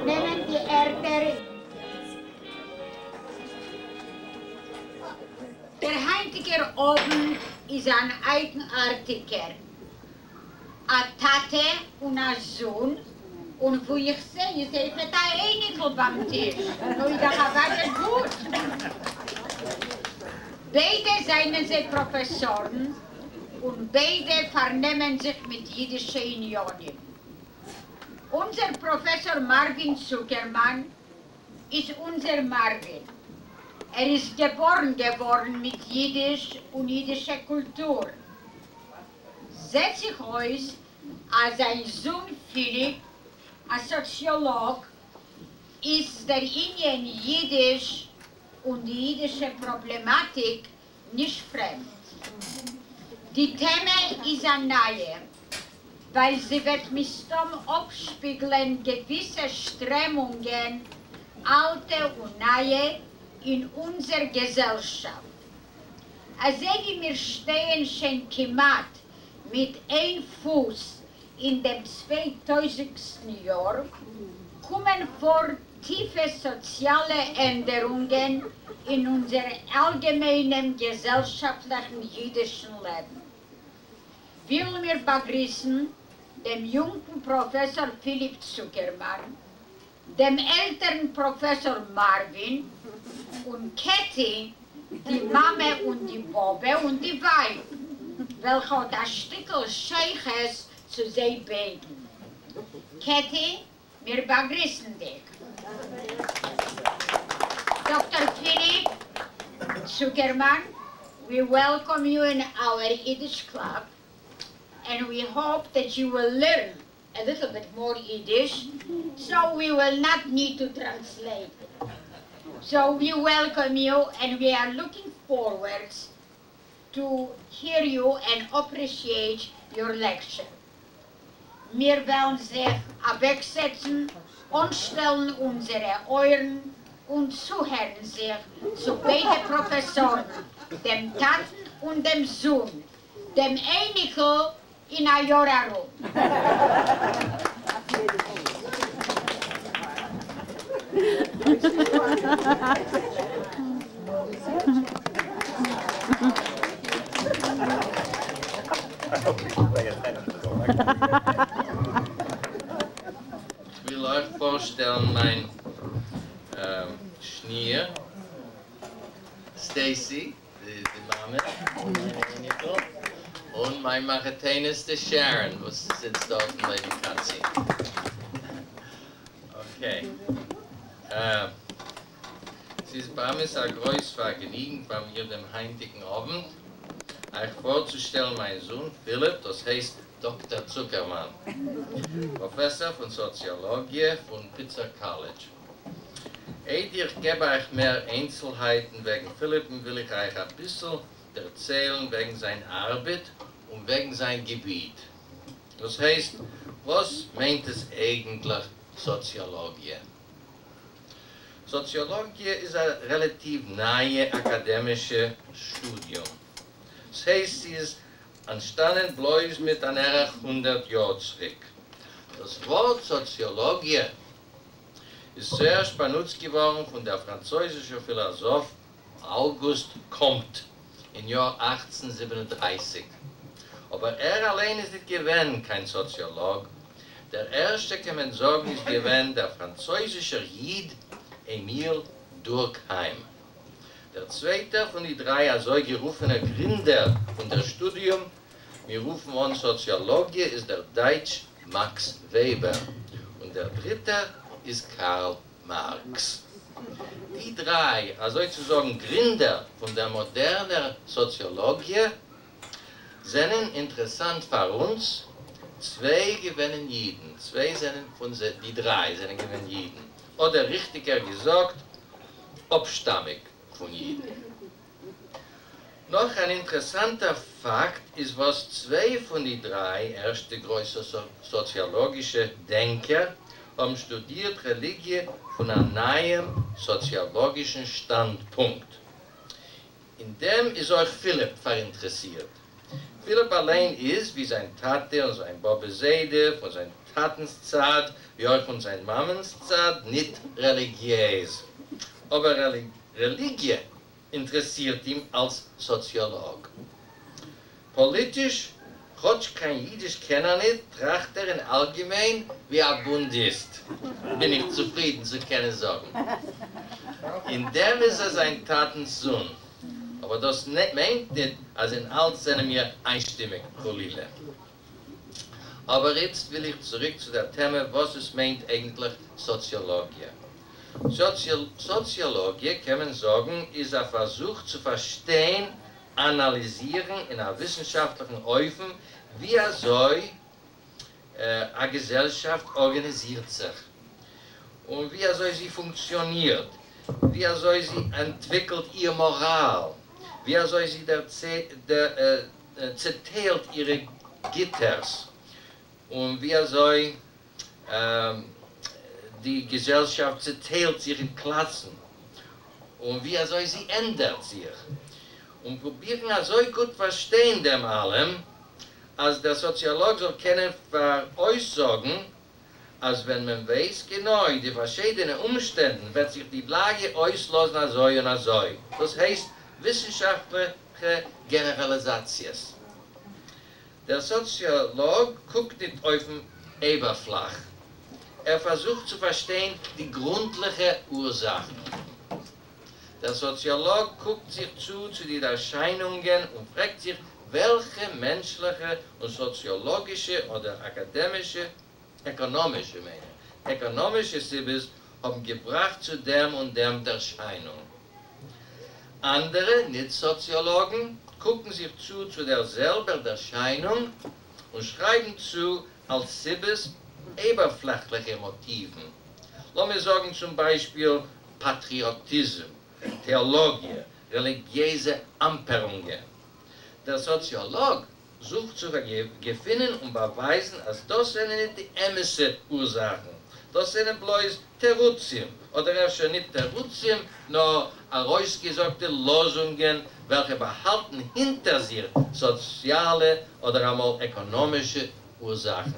nehmen die Erde. Der heutige Abend ist ein eigenartiger. Eine Tate und ein Sohn. Und wo ich sehe, ist einfach da Einikel beim Tisch. Und ich dachte, was gut. Beide seien sie Professoren und beide vernehmen sich mit jüdischen Unionen. Unser Professor Marvin Zuckerman ist unser Marvin. Er ist geboren geworden mit Jiddisch und jüdischer Kultur. Setzt sich aus, als sein Sohn Philipp, ein Soziolog, ist der Indien Jiddisch und die jüdische Problematik nicht fremd. Die Thema ist eine neue, weil sie wird mit dem abspiegeln gewisse Strömungen, alte und neue, in unserer Gesellschaft. Also wie wir stehen schon gemacht mit einem Fuß in dem 2000. Jahr, kommen vor tiefe soziale Änderungen in unserem allgemeinen gesellschaftlichen jüdischen Leben. Will wir begrüßen den jungen Professor Philipp Zuckerman, dem älteren Professor Marvin und Katie, die Mama und die Bobbe und die Weib, welche das Stückel Scheiches zu sehen beten. Katie, wir begrüßen dich. Dr. Philipp Zuckerman, we welcome you in our Yiddish club, and we hope that you will learn a little bit more Yiddish, so we will not need to translate. So we welcome you, and we are looking forward to hear you and appreciate your lecture. Wir werden sich wegsetzen und stellen unsere Ohren und zuhören sich zu beiden Professoren, dem Taten und dem Sohn, dem Einikel in a Jahr herum. Ich will euch vorstellen, mein Schnier, Stacy, die Mama, und mein Machetenis, der Sharon, was sitzt dort bei der Katze. Okay. Es ist bei mir ein großes Vergnügen, bei mir dem heutigen Abend, euch vorzustellen, mein Sohn Philipp, das heißt Dr. Zuckerman, Professor von Soziologie von Pitzer College. Ich gebe euch mehr Einzelheiten wegen Philipp, will ich euch ein bisschen erzählen wegen seiner Arbeit und wegen seinem Gebiet. Das heißt, was meint es eigentlich Soziologie? Soziologie ist ein relativ neues akademisches Studium. Das heißt, sie ist entstanden bloß mit einer 100 Jahren zurück. Das Wort Soziologie ist zuerst benutzt geworden von der französischen Philosoph Auguste Comte im Jahr 1837. Aber er allein ist nicht gewesen, kein Soziolog. Der erste, kann man sagen, ist gewesen der französische Jid Emile Durkheim. Der zweite von den drei, also gerufene Gründer von der Studium, wir rufen an Soziologie, ist der Deutsch Max Weber. Und der dritte ist Karl Marx. Die drei, also sozusagen Gründer von der modernen Soziologie, sind interessant für uns. Zwei gewinnen Jiden, zwei sind von die drei sind gewinnen Jiden. Oder richtiger gesagt, abstammig von Jiden. Noch ein interessanter Fakt ist, was zwei von den drei erste große soziologische Denker haben studiert Religion von einem neuen soziologischen Standpunkt. In dem ist auch Philipp verinteressiert. Philipp allein ist, wie sein Tate und sein Bobbe Seide, von seinem Tatenszeit, wie auch von seiner Mammenszeit, nicht religiös. Aber Religie interessiert ihn als Soziolog. Politisch, Gott kein Jiddisch kenner nicht, tracht in allgemein wie ein Bundist. Bin ich zufrieden zu können sagen. In dem ist sein Tatensohn. Aber das meint nicht, als in all seinem mir einstimmig, Kolile. Aber jetzt will ich zurück zu der Thema, was es meint eigentlich Soziologie. Soziologie, kann man sagen, ist ein Versuch zu verstehen, analysieren in einer wissenschaftlichen Öfen, wie eine Gesellschaft organisiert sich und wie sie funktioniert, wie sie entwickelt ihre Moral, wie sie zerteilt ihre Gitters und wie die Gesellschaft zerteilt sich in Klassen und wie sie ändert sich. Und probieren so gut verstehen dem allem, als der Soziolog soll können veraussagen, als wenn man weiß genau, in die verschiedenen Umständen wird sich die Lage auslösen als so und als so. Das heißt wissenschaftliche Generalisations. Der Soziolog guckt nicht auf den Eberflach. Er versucht zu verstehen die grundlegenden Ursachen. Der Soziolog guckt sich zu den Erscheinungen und fragt sich, welche menschliche und soziologische oder ökonomische Sibis haben gebracht zu dem und dem der Erscheinung. Andere, Nicht-Soziologen, gucken sich zu derselben Erscheinung und schreiben zu als Sibis oberflächliche Motiven. Lass mich sagen zum Beispiel Patriotismus, Theologie, religiöse Amperungen. Der Soziolog sucht zu gewinnen und beweisen, als das sind nicht die ämste Ursachen. Das sind bloß Terutien, oder schon nicht Terutien, nur herausgesagte Lösungen, welche behalten hinter sich soziale oder einmal ökonomische Ursachen.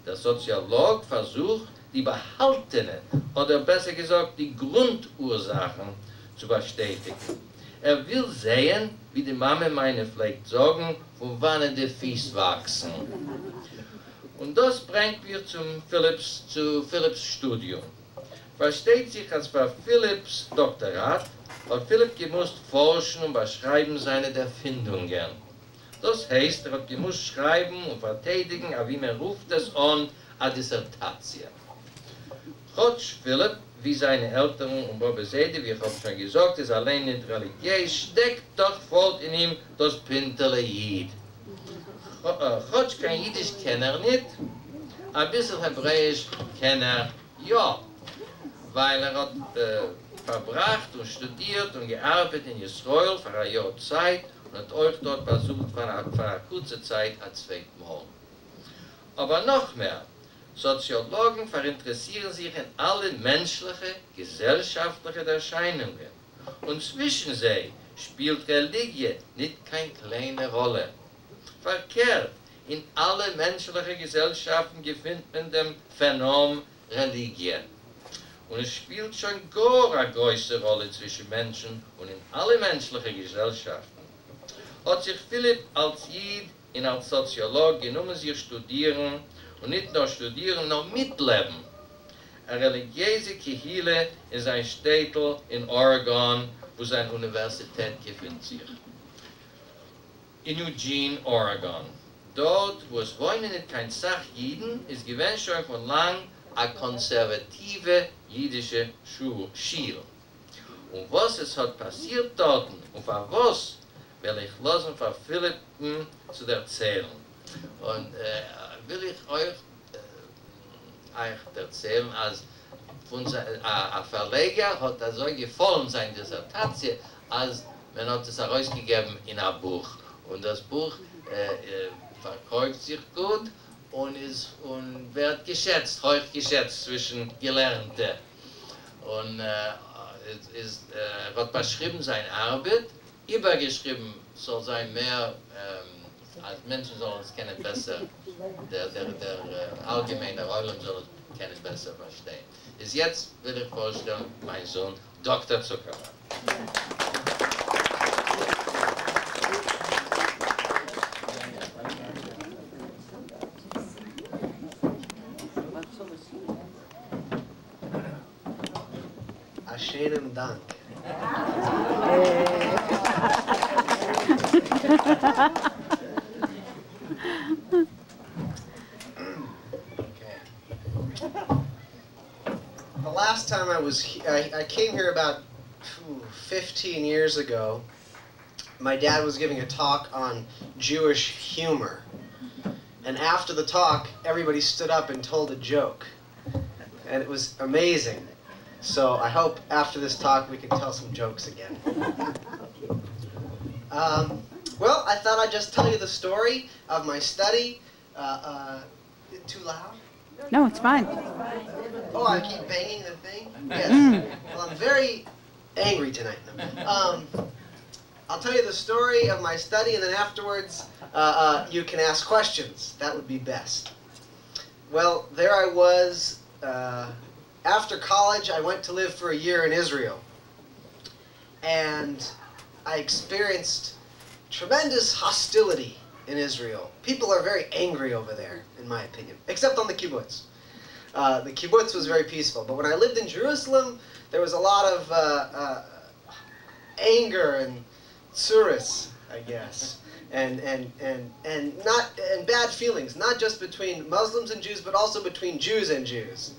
Der Soziolog versucht, die behaltenen, oder besser gesagt, die Grundursachen zu bestätigen. Er will sehen, wie die Mama meine vielleicht sagen, von wann die Fies wachsen. Und das bringt wir zu Philipps Studium. Versteht sich als bei Philipps Doktorat, hat Philipp gemusst forschen und beschreiben seine Erfindungen. Das heißt, er hat gemusst schreiben und verteidigen, wie man ruft es an, eine Dissertation. Trotz Philipp, wie seine Eltern und Baba Seide, wie ich habe schon gesagt, ist allein nicht religiös, steckt doch voll in ihm das Pintele Jid. Trotz kein Jiddisch kennt er nicht, ein bisschen Hebräisch kennt er ja, weil er hat verbracht und studiert und gearbeitet in Israel für ein Jahr Zeit und hat euch dort besucht für eine kurze Zeit als zweitmal. Aber noch mehr, Soziologen verinteressieren sich in alle menschlichen, gesellschaftlichen Erscheinungen. Und zwischen sie spielt Religie nicht keine kleine Rolle. Verkehrt, in alle menschlichen Gesellschaften findet man dem Phänomen Religie. Und es spielt schon gar eine große Rolle zwischen Menschen und in alle menschlichen Gesellschaften. Hat sich Philipp als Jid und als Soziolog genommen, sich studieren, und nicht nur studieren, noch mitleben. Eine religiöse Kehile in sein Städtel in Oregon, wo seine Universität befindet sich. In Eugene, Oregon. Dort, wo es wohnen nicht kein Sachjiden, ist gewähnt schon von lang eine konservative jüdische Schule. Und was es hat passiert dort und für was, will ich lassen von Philippen zu erzählen. Und will ich euch erzählen, als ein Verleger hat so gefallen seine Dissertation, als man hat es herausgegeben in ein Buch. Und das Buch verkauft sich gut und wird geschätzt, häufig geschätzt zwischen Gelernten. Und hat beschrieben seine Arbeit, übergeschrieben soll sein mehr Als Menschen sollen es kennen besser, der allgemeine Rollen sollen es kennen besser verstehen. Bis jetzt will ich vorstellen, mein Sohn, Dr. Zuckerman. Schönen Dank. Okay. The last time I came here about 15 years ago. My dad was giving a talk on Jewish humor. And after the talk, everybody stood up and told a joke. And it was amazing. So I hope after this talk we can tell some jokes again. Well, I thought I'd just tell you the story of my study. Too loud? No, it's fine. Oh, I keep banging the thing? Yes. Well, I'm very angry tonight. I'll tell you the story of my study, and then afterwards you can ask questions. That would be best. Well, there I was. After college, I went to live for a year in Israel. And I experienced tremendous hostility in Israel. People are very angry over there, in my opinion, except on the kibbutz. The kibbutz was very peaceful. But when I lived in Jerusalem, there was a lot of anger and tsuris, I guess, and bad feelings, not just between Muslims and Jews, but also between Jews and Jews.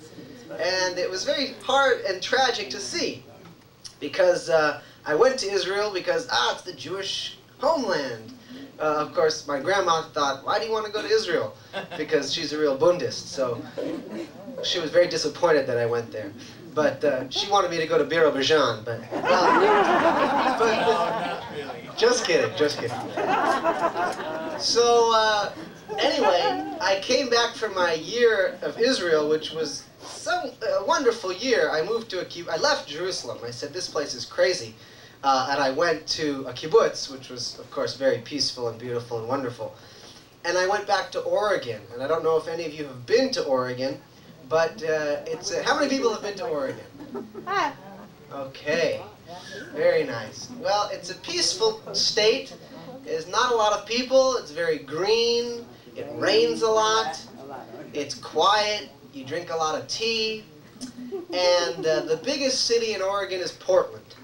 And it was very hard and tragic to see, because I went to Israel because, it's the Jewish homeland. Of course, my grandma thought, why do you want to go to Israel? Because she's a real Bundist, so she was very disappointed that I went there. But she wanted me to go to Bir Oberjan, but just kidding, just kidding. So anyway, I came back from my year of Israel, which was a wonderful year. I moved to I left Jerusalem. I said, this place is crazy. And I went to a kibbutz, which was, of course, very peaceful and beautiful and wonderful. And I went back to Oregon. And I don't know if any of you have been to Oregon, but it's... how many people have been to Oregon? Okay. Very nice. Well, it's a peaceful state. There's not a lot of people. It's very green. It rains a lot. It's quiet. You drink a lot of tea. And the biggest city in Oregon is Portland.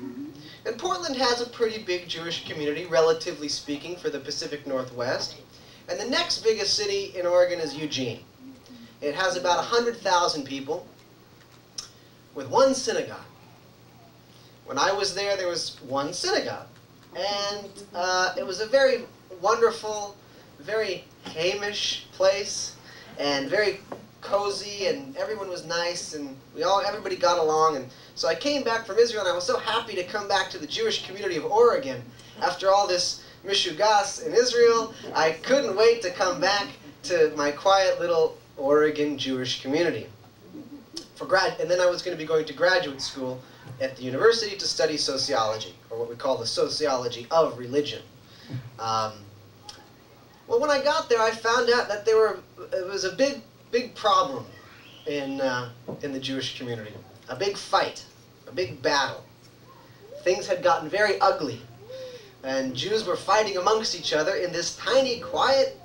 And Portland has a pretty big Jewish community, relatively speaking, for the Pacific Northwest. And the next biggest city in Oregon is Eugene. It has about 100,000 people with one synagogue. When I was there was one synagogue. And it was a very wonderful, very Hamish place, and very cozy, and everyone was nice, and everybody got along. And so I came back from Israel, and I was so happy to come back to the Jewish community of Oregon. After all this mishugas in Israel, I couldn't wait to come back to my quiet little Oregon Jewish community. And then I was going to be going to graduate school at the university to study sociology, or what we call the sociology of religion. Well, when I got there, I found out that it was a big problem in the Jewish community. A big fight, a big battle. Things had gotten very ugly, and Jews were fighting amongst each other in this tiny, quiet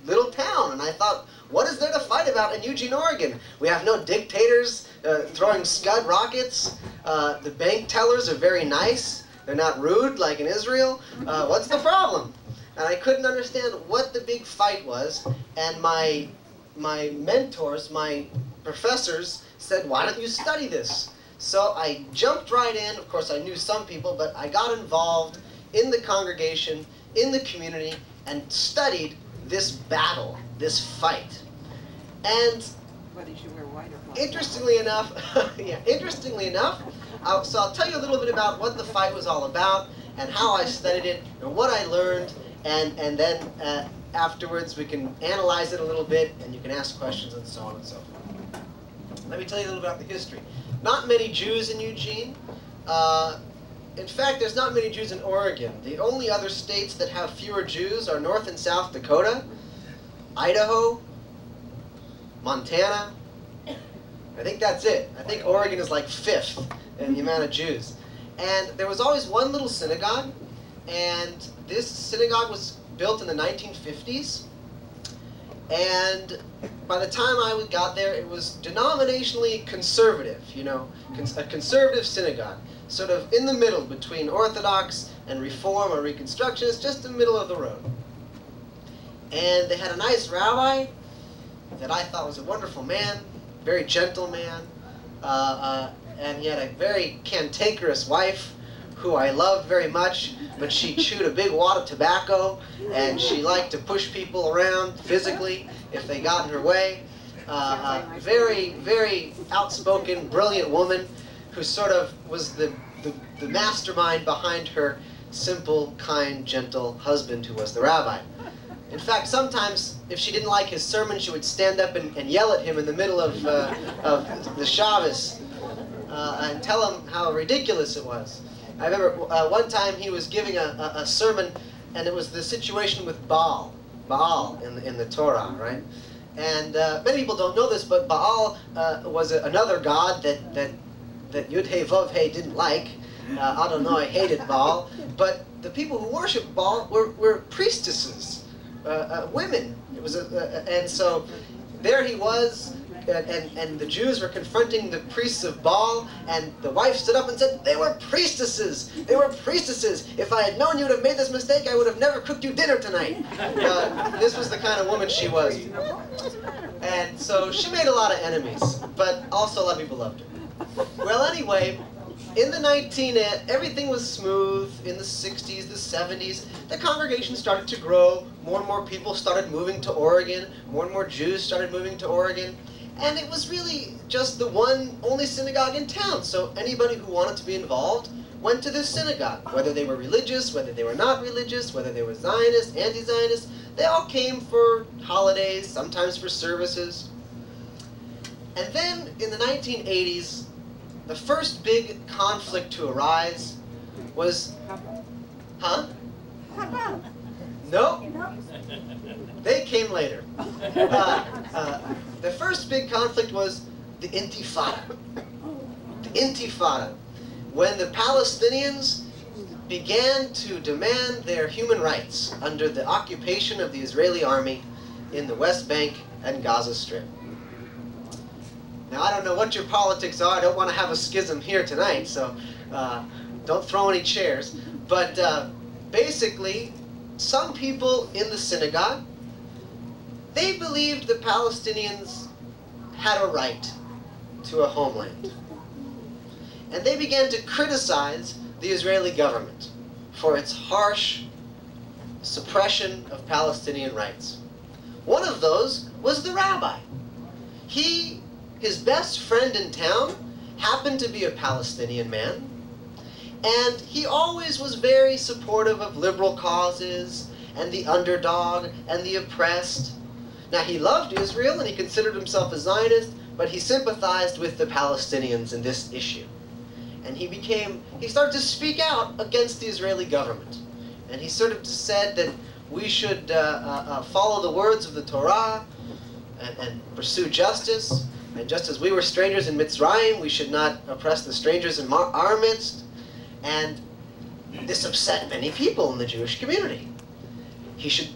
little town. And I thought, what is there to fight about in Eugene, Oregon? We have no dictators throwing Scud rockets. The bank tellers are very nice. They're not rude like in Israel. What's the problem? And I couldn't understand what the big fight was. And my mentors, my professors, said, why don't you study this? So I jumped right in. Of course, I knew some people, but I got involved in the congregation, in the community, and studied this battle, this fight. And whether you should wear white or black. Interestingly enough, so I'll tell you a little bit about what the fight was all about, and how I studied it, and what I learned, and then afterwards we can analyze it a little bit, and you can ask questions, and so on and so forth. Let me tell you a little about the history. Not many Jews in Eugene. in fact, there's not many Jews in Oregon. The only other states that have fewer Jews are North and South Dakota, Idaho, Montana. I think that's it. I think Oregon is like 5th in the amount of Jews. And there was always one little synagogue, and this synagogue was built in the 1950s. And by the time I got there, it was denominationally conservative, you know, a conservative synagogue, sort of in the middle between Orthodox and Reform or Reconstructionist, just in the middle of the road. And they had a nice rabbi that I thought was a wonderful man, very gentle man, and he had a very cantankerous wife who I loved very much, but she chewed a big wad of tobacco, and she liked to push people around physically if they got in her way. Very, very outspoken, brilliant woman who sort of was the mastermind behind her simple, kind, gentle husband who was the rabbi. In fact, sometimes if she didn't like his sermon, she would stand up and yell at him in the middle of the Shabbos and tell him how ridiculous it was. I remember one time he was giving a sermon, and it was the situation with Baal in the Torah, right? And many people don't know this, but Baal was another god that Yud He Vav He didn't like. Adonai hated Baal, but the people who worshiped Baal were priestesses, women. It was and so there he was. And the Jews were confronting the priests of Baal, and the wife stood up and said, "They were priestesses! They were priestesses! If I had known you would have made this mistake, I would have never cooked you dinner tonight." This was the kind of woman she was. And so she made a lot of enemies, but also a lot of people loved her. Well, anyway, in the everything was smooth. In the 60s, the 70s, the congregation started to grow. More and more people started moving to Oregon. More and more Jews started moving to Oregon. And it was really just the only synagogue in town. So anybody who wanted to be involved went to this synagogue. Whether they were religious, whether they were not religious, whether they were Zionist, anti-Zionist, they all came for holidays, sometimes for services. And then in the 1980s, the first big conflict to arise was, No. They came later. The first big conflict was the Intifada. The Intifada, when the Palestinians began to demand their human rights under the occupation of the Israeli army in the West Bank and Gaza Strip. Now, I don't know what your politics are. I don't want to have a schism here tonight, so don't throw any chairs. But basically, some people in the synagogue, they believed the Palestinians had a right to a homeland. And they began to criticize the Israeli government for its harsh suppression of Palestinian rights. One of those was the rabbi. His best friend in town happened to be a Palestinian man, and he always was very supportive of liberal causes and the underdog and the oppressed. Now, he loved Israel and he considered himself a Zionist, but he sympathized with the Palestinians in this issue. And he started to speak out against the Israeli government. And he sort of said that we should follow the words of the Torah and pursue justice. And just as we were strangers in Mitzrayim, we should not oppress the strangers in our midst. And this upset many people in the Jewish community.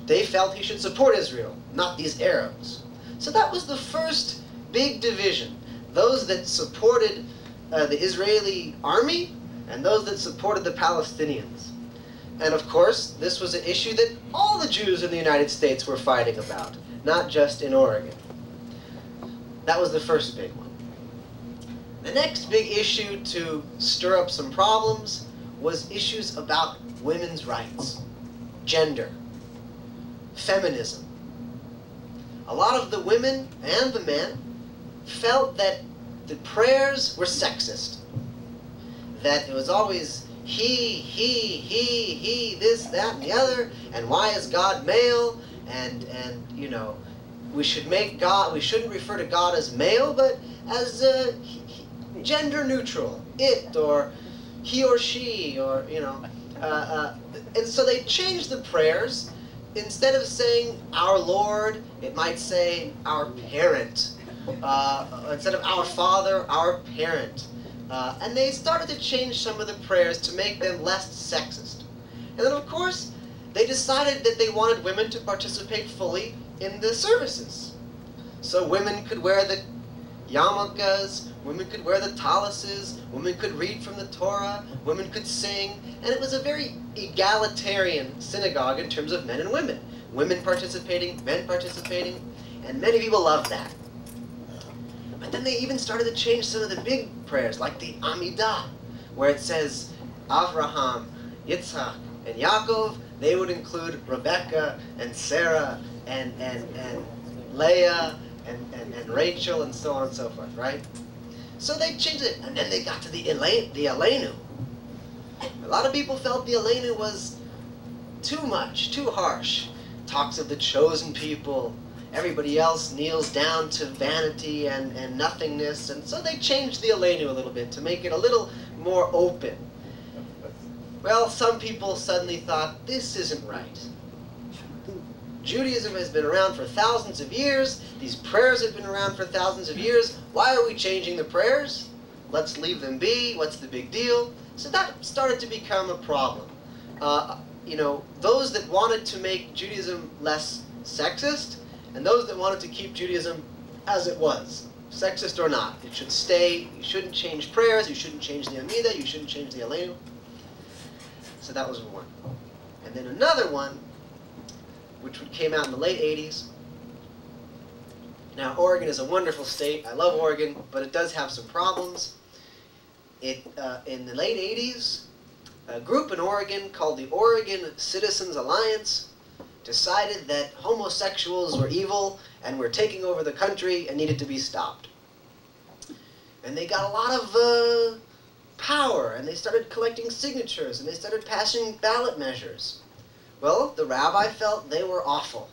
They felt he should support Israel, not these Arabs. So that was the first big division. Those that supported the Israeli army and those that supported the Palestinians. And of course, this was an issue that all the Jews in the United States were fighting about, not just in Oregon. That was the first big one. The next big issue to stir up some problems was issues about women's rights, gender, feminism. A lot of the women and the men felt that the prayers were sexist, that it was always he, this, that, and the other, and why is God male, and you know, we shouldn't refer to God as male, but as gender neutral, it, or he or she, or, and so they changed the prayers. Instead of saying our Lord, it might say our parent. Instead of our Father, our parent. And they started to change some of the prayers to make them less sexist. And then, of course, they decided that they wanted women to participate fully in the services. So women could wear the yarmulkes, women could wear the taluses, women could read from the Torah, women could sing, and it was a very egalitarian synagogue in terms of men and women. Women participating, men participating, and many people loved that. But then they even started to change some of the big prayers, like the Amidah, where it says Avraham, Yitzhak, and Yaakov. They would include Rebecca and Sarah and Leah and Rachel and so on and so forth, right? So they changed it, and then they got to the Aleinu. A lot of people felt the Aleinu was too much, too harsh. Talks of the chosen people. Everybody else kneels down to vanity and nothingness, and so they changed the Aleinu a little bit to make it a little more open. Well, some people suddenly thought, this isn't right. Judaism has been around for thousands of years. These prayers have been around for thousands of years. Why are we changing the prayers? Let's leave them be. What's the big deal? So that started to become a problem. Those that wanted to make Judaism less sexist, and those that wanted to keep Judaism as it was, sexist or not. It should stay. You shouldn't change prayers. You shouldn't change the Amidah. You shouldn't change the Aleinu. So that was one. And then another one, which came out in the late 80s. Now, Oregon is a wonderful state. I love Oregon, but it does have some problems. In the late 80s, a group in Oregon called the Oregon Citizens Alliance decided that homosexuals were evil and were taking over the country and needed to be stopped. And they got a lot of power, and they started collecting signatures, and they started passing ballot measures. Well, the rabbi felt they were awful,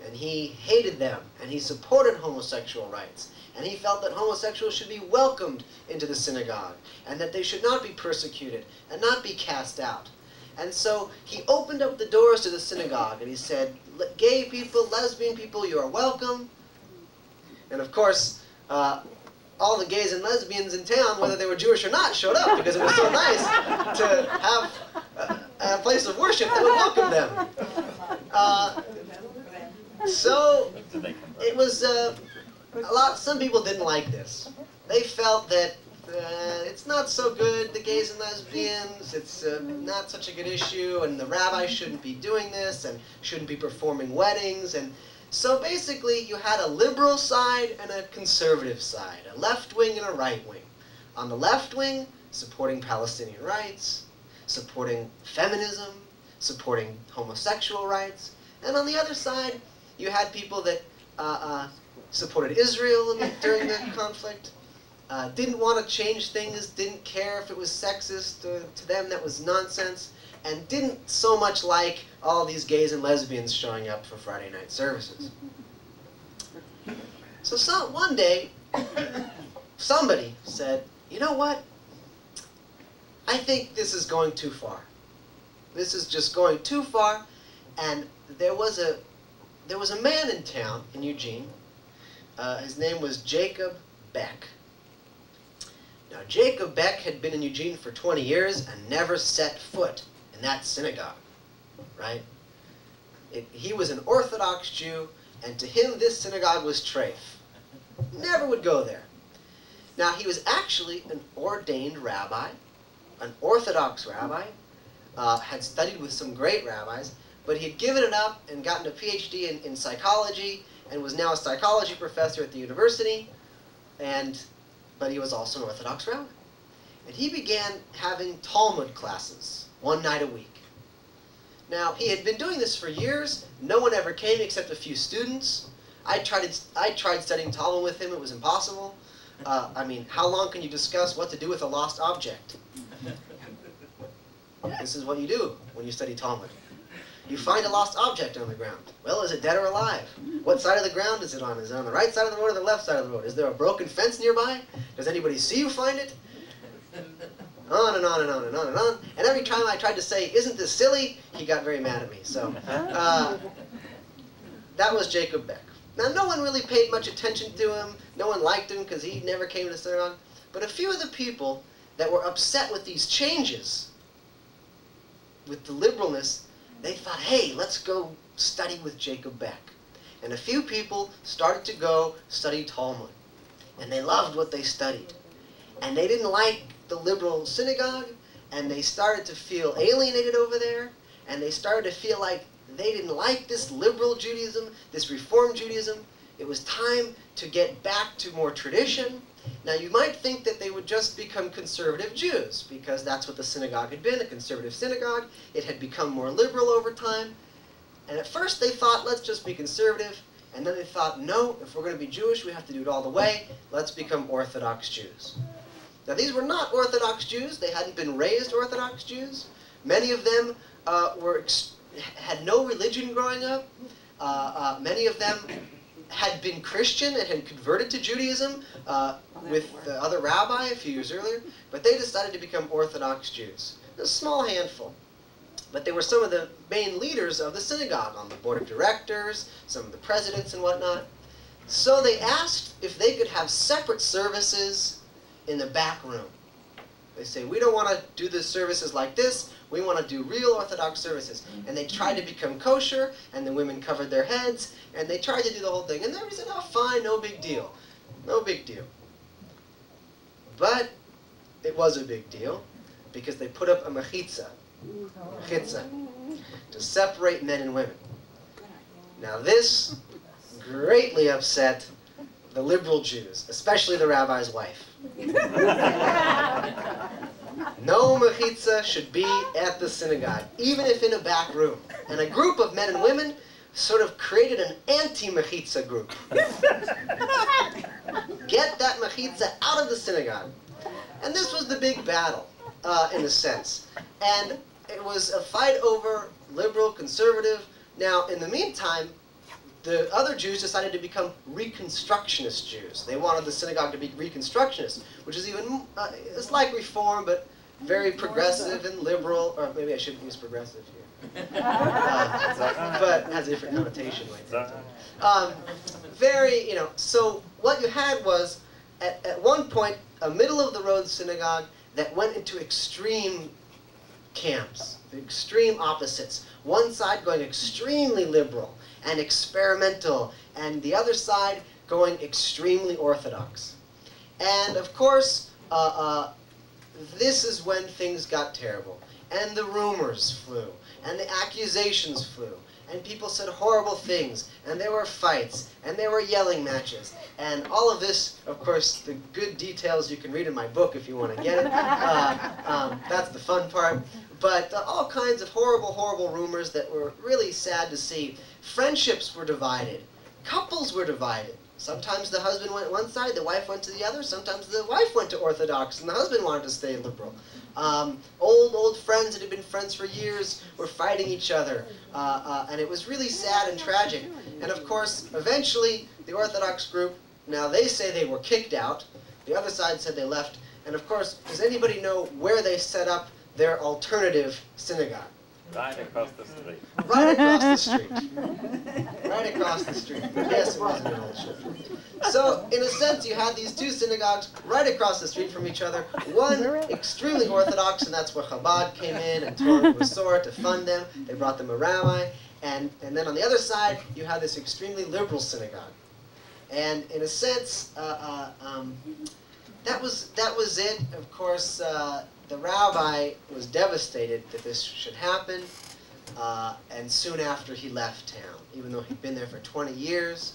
and he hated them, and he supported homosexual rights, and he felt that homosexuals should be welcomed into the synagogue, and that they should not be persecuted and not be cast out. And so he opened up the doors to the synagogue, and he said, gay people, lesbian people, you are welcome. And of course, all the gays and lesbians in town, whether they were Jewish or not, showed up because it was so nice to have a place of worship that would welcome them. So it was some people didn't like this. They felt that it's not so good, the gays and lesbians, it's not such a good issue, and the rabbi shouldn't be doing this and shouldn't be performing weddings. And so basically you had a liberal side and a conservative side, a left wing and a right wing. On the left wing, supporting Palestinian rights, supporting feminism, supporting homosexual rights. And on the other side, you had people that supported Israel during the conflict, didn't want to change things, didn't care if it was sexist, to them that was nonsense, and didn't so much like all these gays and lesbians showing up for Friday night services. So one day, somebody said, you know what? I think this is going too far. This is just going too far. And there was a man in town, in Eugene. His name was Jacob Beck. Now, Jacob Beck had been in Eugene for 20 years and never set foot in that synagogue, right? He was an Orthodox Jew, and to him this synagogue was treif. Never would go there. Now, he was actually an ordained rabbi, an Orthodox rabbi, had studied with some great rabbis, but he had given it up and gotten a Ph.D. in psychology, and was now a psychology professor at the university, but he was also an Orthodox rabbi. And he began having Talmud classes one night a week. Now, he had been doing this for years. No one ever came except a few students. I tried studying Talmud with him. It was impossible. I mean, how long can you discuss what to do with a lost object? This is what you do when you study Talmud. You find a lost object on the ground. Well, is it dead or alive? What side of the ground is it on? Is it on the right side of the road or the left side of the road? Is there a broken fence nearby? Does anybody see you find it? On and on and on and on and on. And every time I tried to say, isn't this silly, he got very mad at me. So that was Jacob Beck. Now, no one really paid much attention to him. No one liked him because he never came to synagogue. But a few of the people that were upset with these changes, with the liberalness, they thought, hey, let's go study with Jacob Beck. And a few people started to go study Talmud. And they loved what they studied. And they didn't like the liberal synagogue, and they started to feel alienated over there, and they started to feel like they didn't like this liberal Judaism, this Reform Judaism. It was time to get back to more tradition. Now, you might think that they would just become conservative Jews, because that's what the synagogue had been, a conservative synagogue. It had become more liberal over time. And at first they thought, let's just be conservative. And then they thought, no, if we're going to be Jewish, we have to do it all the way. Let's become Orthodox Jews. Now, these were not Orthodox Jews. They hadn't been raised Orthodox Jews. Many of them had no religion growing up. Many of them had been Christian and had converted to Judaism with the other rabbi a few years earlier, but they decided to become Orthodox Jews. A small handful. But they were some of the main leaders of the synagogue, on the board of directors, some of the presidents and whatnot. So they asked if they could have separate services in the back room. They say, we don't want to do the services like this, we want to do real Orthodox services. And they tried to become kosher, and the women covered their heads, and they tried to do the whole thing. And they said, oh, fine, no big deal. No big deal. But it was a big deal, because they put up a mechitza, to separate men and women. Now this greatly upset the liberal Jews, especially the rabbi's wife. No mechitza should be at the synagogue, even if in a back room. And a group of men and women sort of created an anti-mechitza group. Get that mechitza out of the synagogue. And this was the big battle, in a sense. And it was a fight over liberal, conservative. Now, in the meantime, the other Jews decided to become Reconstructionist Jews. They wanted the synagogue to be Reconstructionist, which is even, it's like Reform, but very progressive and liberal. Or maybe I shouldn't use progressive here. But it has a different connotation. Very, so what you had was, at one point, a middle-of-the-road synagogue that went into extreme camps, the extreme opposites. One side going extremely liberal and experimental, and the other side going extremely orthodox. And of course, this is when things got terrible. And the rumors flew, and the accusations flew, and people said horrible things, and there were fights, and there were yelling matches. And all of this, of course, the good details you can read in my book if you want to get it. That's the fun part. But all kinds of horrible, horrible rumors that were really sad to see. Friendships were divided. Couples were divided. Sometimes the husband went one side, the wife went to the other. Sometimes the wife went to Orthodox, and the husband wanted to stay liberal. Old friends that had been friends for years were fighting each other. And it was really sad and tragic. And of course, eventually, the Orthodox group, now they say they were kicked out. The other side said they left. And of course, does anybody know where they set up their alternative synagogue? Right across the street. Right across the street. Right across the street. Yes, it was an old street. So, in a sense, you had these two synagogues right across the street from each other. One extremely orthodox, and that's where Chabad came in and Torah Masor to fund them. They brought them a rabbi. And then on the other side, you had this extremely liberal synagogue. And in a sense, that was it. Of course, the rabbi was devastated that this should happen, and soon after he left town. Even though he'd been there for 20 years,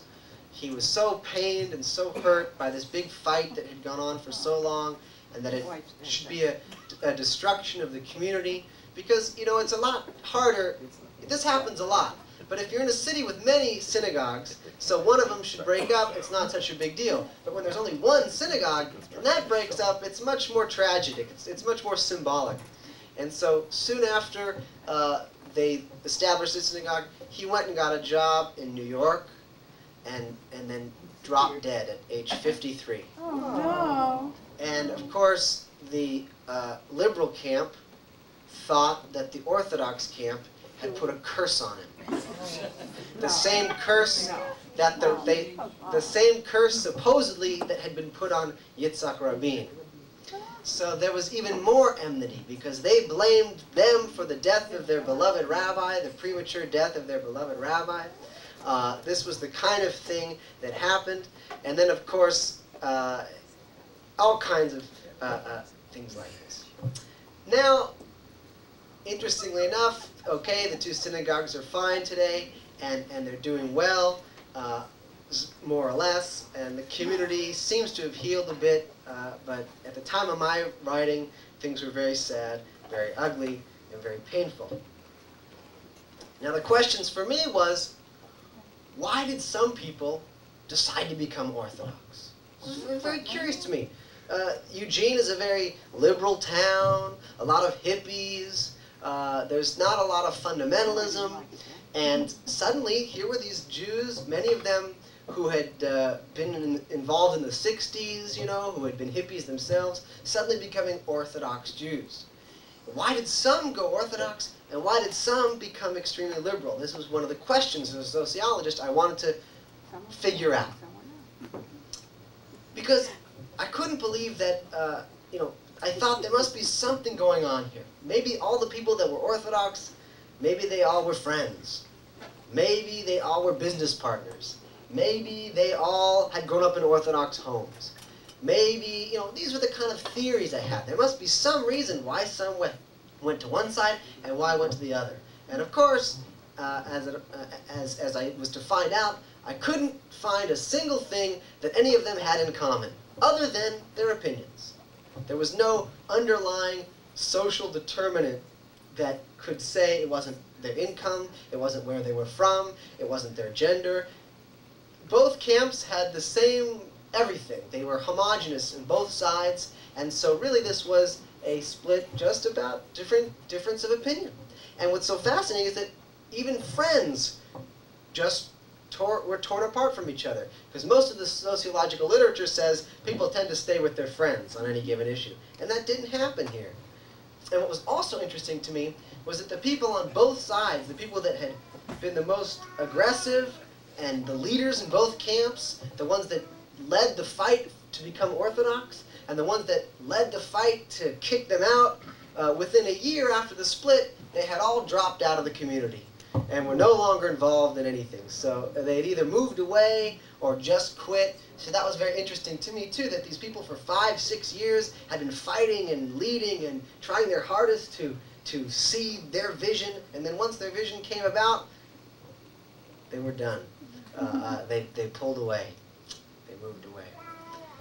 he was so pained and so hurt by this big fight that had gone on for so long, and that it should be a destruction of the community. Because, it's a lot harder. This happens a lot. But if you're in a city with many synagogues, so one of them should break up, it's not such a big deal. But when there's only one synagogue, and that breaks up, it's much more tragic. It's much more symbolic. And so soon after they established this synagogue, he went and got a job in New York, and then dropped dead at age 53. Oh. And of course, the liberal camp thought that the Orthodox camp had put a curse on him. The same curse that the same curse supposedly that had been put on Yitzhak Rabin. So there was even more enmity because they blamed them for the death of their beloved rabbi, the premature death of their beloved rabbi. This was the kind of thing that happened. And then, of course, all kinds of things like this. Now, interestingly enough, okay, the two synagogues are fine today, and they're doing well, more or less, and the community seems to have healed a bit, but at the time of my writing, things were very sad, very ugly, and very painful. Now the questions for me was, why did some people decide to become Orthodox? It's very curious to me. Eugene is a very liberal town, a lot of hippies, there's not a lot of fundamentalism, and suddenly here were these Jews, many of them who had been involved in the 60s, you know, who had been hippies themselves, suddenly becoming Orthodox Jews. Why did some go Orthodox, and why did some become extremely liberal? This was one of the questions as a sociologist I wanted to figure out. Because I couldn't believe that, you know, I thought there must be something going on here. Maybe all the people that were Orthodox, maybe they all were friends. Maybe they all were business partners. Maybe they all had grown up in Orthodox homes. Maybe, you know, these were the kind of theories I had. There must be some reason why some went to one side and why I went to the other. And of course, as I was to find out, I couldn't find a single thing that any of them had in common, other than their opinions. There was no underlying social determinant that could say it wasn't their income, it wasn't where they were from, it wasn't their gender. Both camps had the same everything. They were homogenous in both sides, and so really this was a split just about difference of opinion. And what's so fascinating is that even friends just were torn apart from each other. Because most of the sociological literature says people tend to stay with their friends on any given issue. And that didn't happen here. And what was also interesting to me was that the people on both sides, the people that had been the most aggressive and the leaders in both camps, the ones that led the fight to become Orthodox, and the ones that led the fight to kick them out, within a year after the split, they had all dropped out of the community and were no longer involved in anything. So they had either moved away or just quit. So that was very interesting to me too, that these people for 5-6 years had been fighting and leading and trying their hardest to see their vision, and then once their vision came about, they were done. They pulled away. They moved away.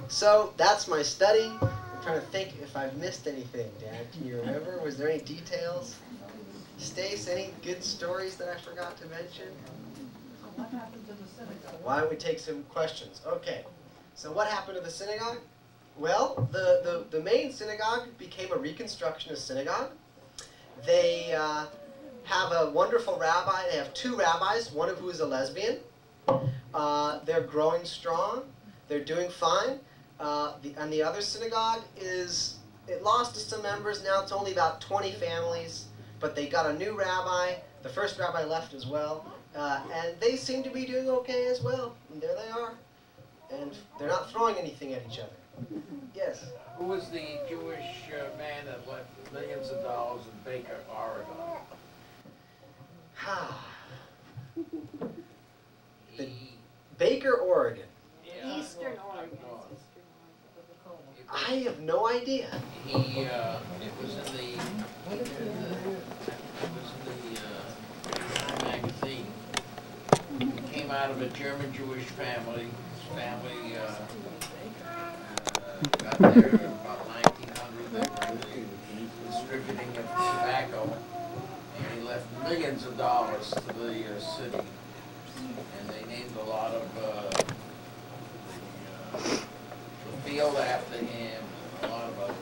So that's my study. I'm trying to think if I've missed anything, Dad. Can you remember? Was there any details? Stace, any good stories that I forgot to mention? What happened to the synagogue? Why don't we take some questions? Okay. So what happened to the synagogue? Well, the main synagogue became a Reconstructionist synagogue. They have a wonderful rabbi. They have 2 rabbis, one of who is a lesbian. They're growing strong. They're doing fine. And the other synagogue it lost some members. Now it's only about 20 families. But they got a new rabbi. The first rabbi left as well. And they seem to be doing okay as well. And there they are. And they're not throwing anything at each other. Yes? Who was the Jewish man that left millions of dollars in Baker, Oregon? Baker, Oregon. Yeah. Eastern Oregon. I have no idea. It was in the magazine. He came out of a German Jewish family. His family got there about 1900. They were distributing of tobacco, and he left millions of dollars to the city. And they named a lot of the field after him, and a lot of others.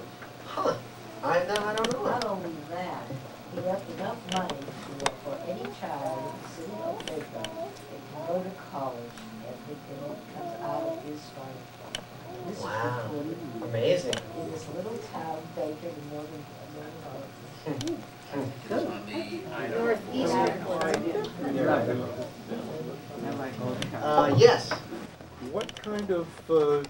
Huh. I don't know. Not only that, he left enough money for any child in the city of Baker that can go to college and it comes out of his fund. Wow. Amazing. In this little town, Baker, in northern Oregon. On the Idaho. Northeastern Oregon. Yes. What kind of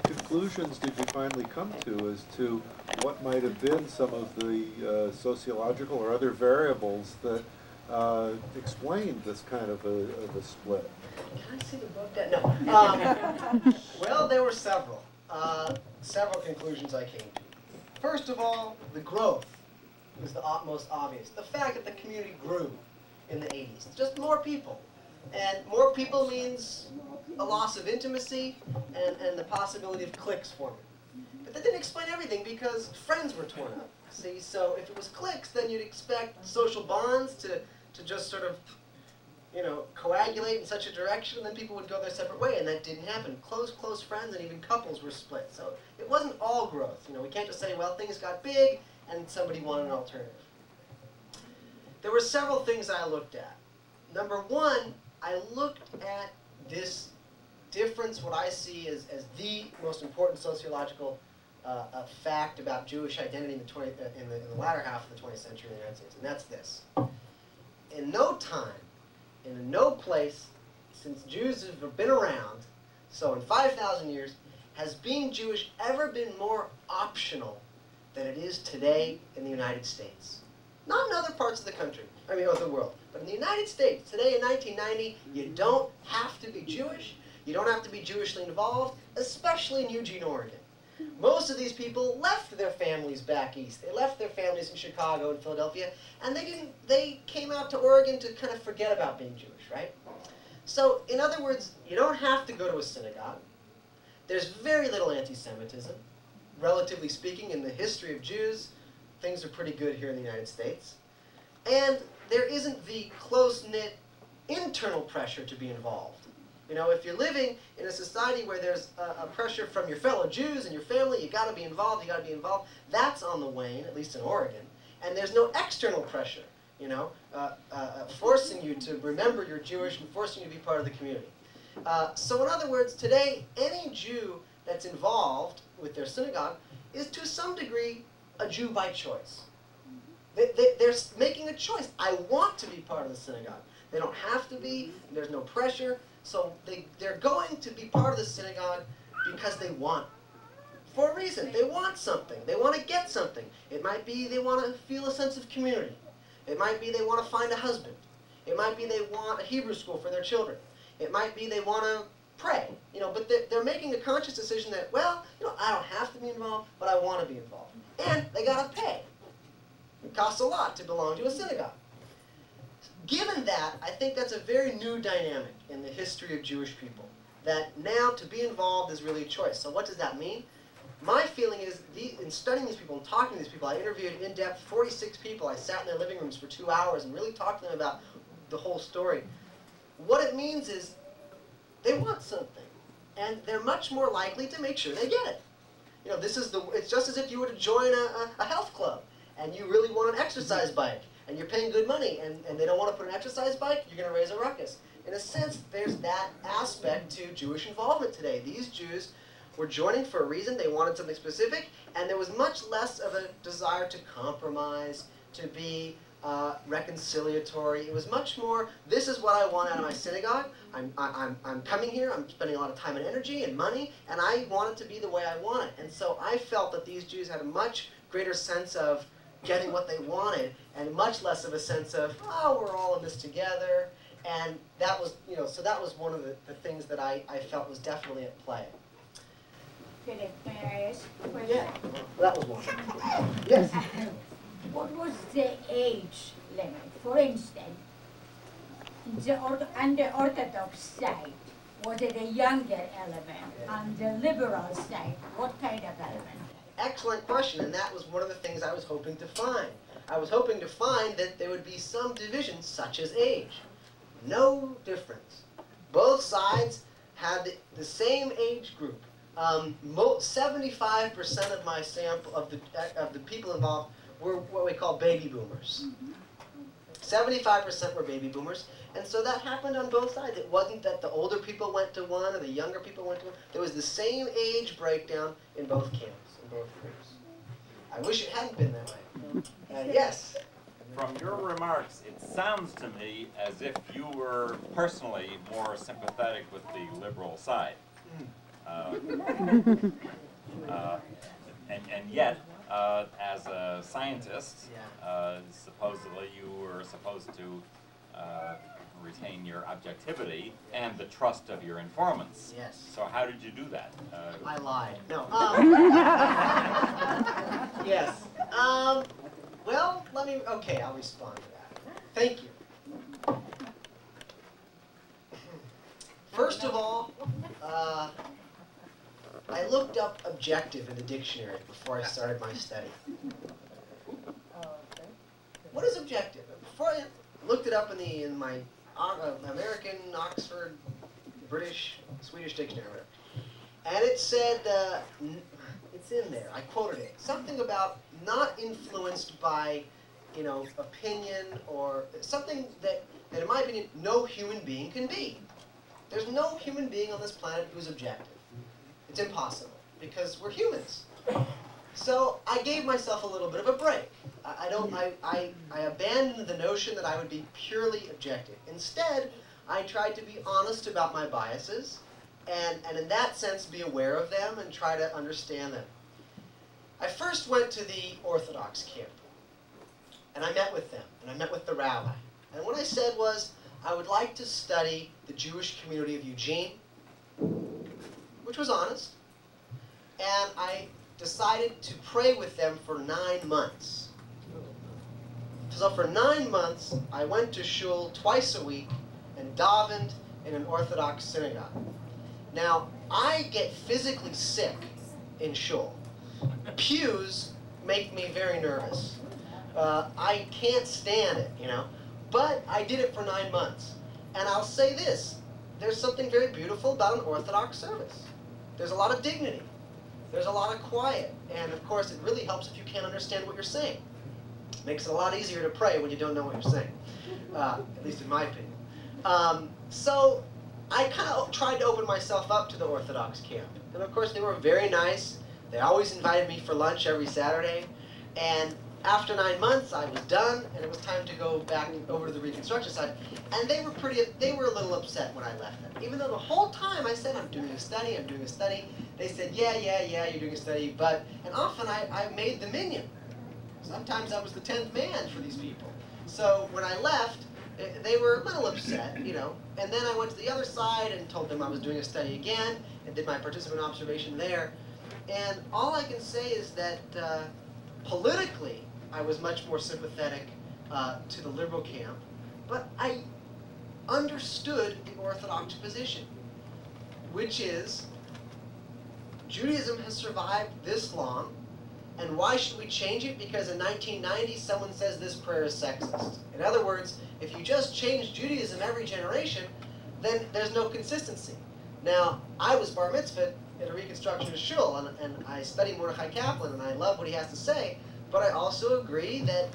conclusions did you finally come to as to what might have been some of the sociological or other variables that explained this kind of a split? Can I see the book? No. Well, there were several. Several conclusions I came to. First of all, the growth was the most obvious. The fact that the community grew in the 80s. Just more people. And more people means a loss of intimacy and the possibility of cliques forming. But that didn't explain everything because friends were torn up. See, so if it was cliques, then you'd expect social bonds to just sort of, you know, coagulate in such a direction, and then people would go their separate way, and that didn't happen. Close friends and even couples were split. So it wasn't all growth. You know, we can't just say, well, things got big and somebody wanted an alternative. There were several things I looked at. Number one, I looked at this difference, what I see as the most important sociological fact about Jewish identity in the latter half of the 20th century in the United States, and that's this. In no time, in no place, since Jews have been around, so in 5,000 years, has being Jewish ever been more optional than it is today in the United States? Not in other parts of the country, of the world, but in the United States, today in 1990, you don't have to be Jewish, you don't have to be Jewishly involved, especially in Eugene, Oregon. Most of these people left their families back east. They left their families in Chicago and Philadelphia, and they came out to Oregon to kind of forget about being Jewish, right? So, in other words, you don't have to go to a synagogue. There's very little anti-Semitism. Relatively speaking, in the history of Jews, things are pretty good here in the United States. And there isn't the close-knit internal pressure to be involved. You know, if you're living in a society where there's a pressure from your fellow Jews and your family, you got to be involved, you got to be involved, that's on the wane, at least in Oregon. And there's no external pressure, you know, forcing you to remember you're Jewish and forcing you to be part of the community. So in other words, today, any Jew that's involved with their synagogue is to some degree a Jew by choice. They're making a choice. I want to be part of the synagogue. They don't have to be, there's no pressure. So they're going to be part of the synagogue because they want. For a reason. They want something. They want to get something. It might be they want to feel a sense of community. It might be they want to find a husband. It might be they want a Hebrew school for their children. It might be they want to pray. You know, but they're making a conscious decision that, well, you know, I don't have to be involved, but I want to be involved. And they got to pay. It costs a lot to belong to a synagogue. Given that, I think that's a very new dynamic in the history of Jewish people, that now to be involved is really a choice. So what does that mean? My feeling is, in studying these people and talking to these people, I interviewed in depth 46 people. I sat in their living rooms for 2 hours and really talked to them about the whole story. What it means is they want something, and they're much more likely to make sure they get it. You know, it's just as if you were to join a health club, and you really want an exercise bike, and you're paying good money, and they don't want to put an exercise bike, you're going to raise a ruckus. In a sense, there's that aspect to Jewish involvement today. These Jews were joining for a reason. They wanted something specific, and there was much less of a desire to compromise, to be reconciliatory. It was much more, this is what I want out of my synagogue. I'm coming here, I'm spending a lot of time and energy and money, and I want it to be the way I want it. And so I felt that these Jews had a much greater sense of getting what they wanted, and much less of a sense of, oh, we're all in this together. And that was, you know, so that was one of the things that I felt was definitely at play. Philip, may I ask a question? Yeah, well, that was one. Yes? What was the age limit? For instance, on the Orthodox side, was it a younger element? On the liberal side, what kind of element? Excellent question, and that was one of the things I was hoping to find. I was hoping to find that there would be some division, such as age. No difference. Both sides had the same age group. 75% of my sample of the people involved were what we call baby boomers. 75% were baby boomers. And so that happened on both sides. It wasn't that the older people went to one or the younger people went to one. There was the same age breakdown in both camps, in both groups. I wish it hadn't been that way. Yes? From your remarks, it sounds to me as if you were personally more sympathetic with the liberal side. And yet, as a scientist, supposedly you were supposed to retain your objectivity and the trust of your informants. Yes. So how did you do that? I lied. No. Yes. Well, okay, I'll respond to that. Thank you. First of all, I looked up objective in the dictionary before I started my study. What is objective? Before I looked it up in my American, Oxford, British, Swedish dictionary, whatever. And it said, it's in there, I quoted it, something about not influenced by, opinion or something that in my opinion, no human being can be. There's no human being on this planet who's objective. It's impossible, because we're humans. So I gave myself a little bit of a break. I abandoned the notion that I would be purely objective. Instead, I tried to be honest about my biases, and in that sense be aware of them and try to understand them. I first went to the Orthodox camp, and I met with them, and I met with the rabbi. And what I said was, I would like to study the Jewish community of Eugene, which was honest, and I decided to pray with them for 9 months. So for 9 months, I went to shul twice a week and davened in an Orthodox synagogue. Now, I get physically sick in shul. Pews make me very nervous. I can't stand it, But I did it for 9 months. And I'll say this, there's something very beautiful about an Orthodox service. There's a lot of dignity. There's a lot of quiet. And of course, it really helps if you can't understand what you're saying. Makes it a lot easier to pray when you don't know what you're saying, at least in my opinion. So I kind of tried to open myself up to the Orthodox camp. And of course, they were very nice. They always invited me for lunch every Saturday. And after 9 months, I was done, and it was time to go back over to the Reconstruction side. And they were a little upset when I left them. Even though the whole time I said, I'm doing a study, they said, yeah, you're doing a study, but, and often I made the minion. Sometimes I was the 10th man for these people. So when I left, they were a little upset, And then I went to the other side and told them I was doing a study again, and did my participant observation there. And all I can say is that politically, I was much more sympathetic to the liberal camp, but I understood the Orthodox position, which is Judaism has survived this long, and why should we change it? Because in 1990, someone says this prayer is sexist. In other words, if you just change Judaism every generation, then there's no consistency. Now, I was bar mitzvahed at a Reconstructionist shul, and I study Mordechai Kaplan, and I love what he has to say, but I also agree that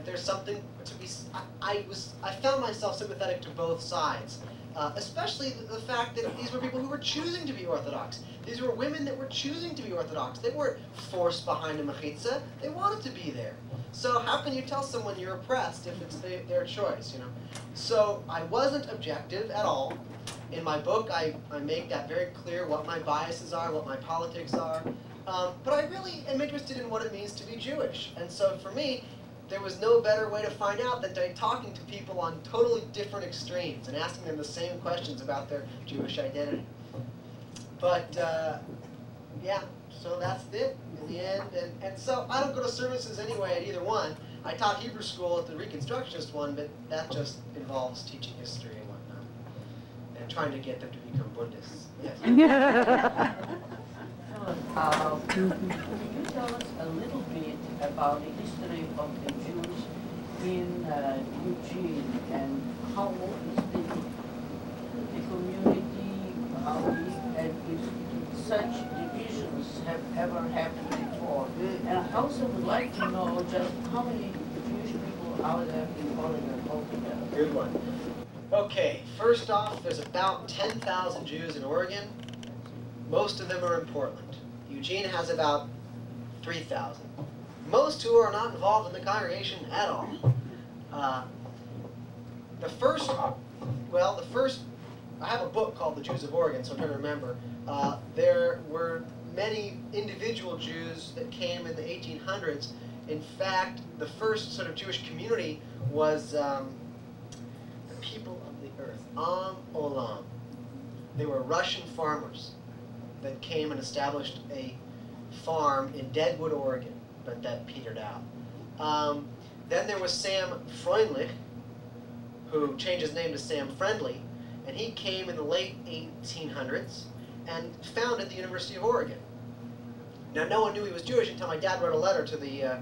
there's something to be. I found myself sympathetic to both sides, especially the fact that these were people who were choosing to be Orthodox. These were women that were choosing to be Orthodox. They weren't forced behind a mechitza. They wanted to be there. So how can you tell someone you're oppressed if it's their choice, So I wasn't objective at all. In my book, I make that very clear, what my biases are, what my politics are. But I really am interested in what it means to be Jewish. And so for me, there was no better way to find out than by talking to people on totally different extremes and asking them the same questions about their Jewish identity. But yeah, so that's it in the end. And so I don't go to services anyway at either one. I taught Hebrew school at the Reconstructionist one, but that just involves teaching history and whatnot. And trying to get them to become Buddhists. Yes. Can you tell us a little bit about the history of the Jews in Eugene and how old is the community, how and if such divisions have ever happened before? And I also would like to know just how many Jewish people how they have been calling it altogether. Good one. Okay, first off, there's about 10,000 Jews in Oregon. Most of them are in Portland. Eugene has about 3,000. Most who are not involved in the congregation at all. I have a book called The Jews of Oregon, so I'm trying to remember. There were many individual Jews that came in the 1800s. In fact, the first sort of Jewish community was the people of the earth, Am Olam. They were Russian farmers that came and established a farm in Deadwood, Oregon, but that petered out. Then there was Sam Freundlich, who changed his name to Sam Friendly, and he came in the late 1800s and founded the University of Oregon. Now, no one knew he was Jewish until my dad wrote a letter to the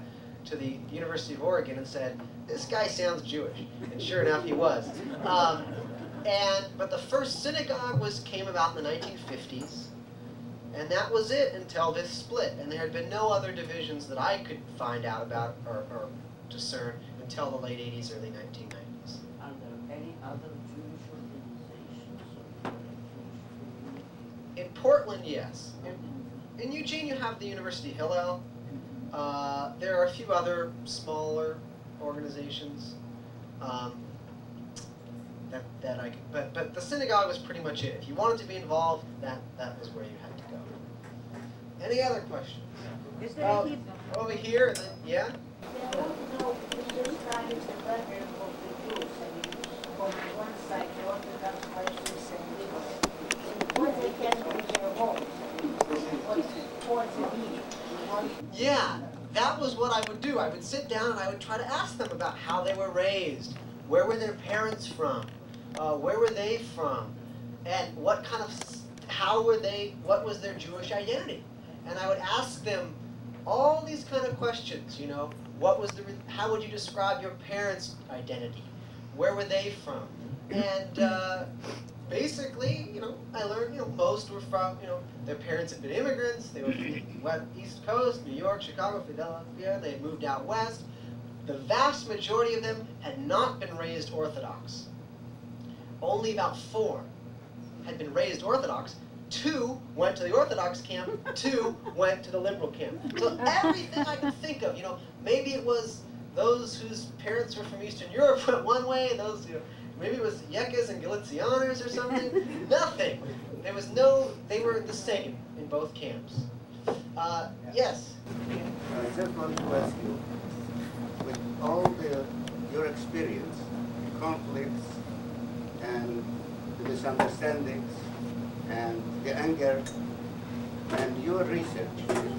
University of Oregon and said, "This guy sounds Jewish," and sure enough, he was. But the first synagogue came about in the 1950s, and that was it until this split. And there had been no other divisions that I could find out about or discern until the late 80s, early 1990s. Are there any other Jewish organizations or Jewish community? In Portland, yes. In Eugene, you have the University Hillel. There are a few other smaller organizations but the synagogue was pretty much it. If you wanted to be involved, that was where you had to go. Any other questions? Is there any... Over here, and then, yeah? I want to know if this time is the record of the Jews. I mean, on one side, the Orthodox Christians and liberals. What they can do their homes. What's the meaning? Yeah, that was what I would do. I would sit down and I would try to ask them about how they were raised. Where were their parents from? Where were they from? And what kind of, what was their Jewish identity? And I would ask them all these kind of questions, you know. How would you describe your parents' identity? Where were they from? And basically, you know, I learned, you know, most were from, you know, their parents had been immigrants. They were from the East Coast, New York, Chicago, Philadelphia. They had moved out west. The vast majority of them had not been raised Orthodox. Only about 4 had been raised Orthodox. 2 went to the Orthodox camp. 2 went to the liberal camp. So everything I could think of, you know, maybe it was those whose parents were from Eastern Europe went one way, those, you know, maybe it was Yekas and Galicianers or something. Nothing. There was no, they were the same in both camps. Yes? I just want to ask you, with all your experience, the conflicts and the misunderstandings and the anger and your research,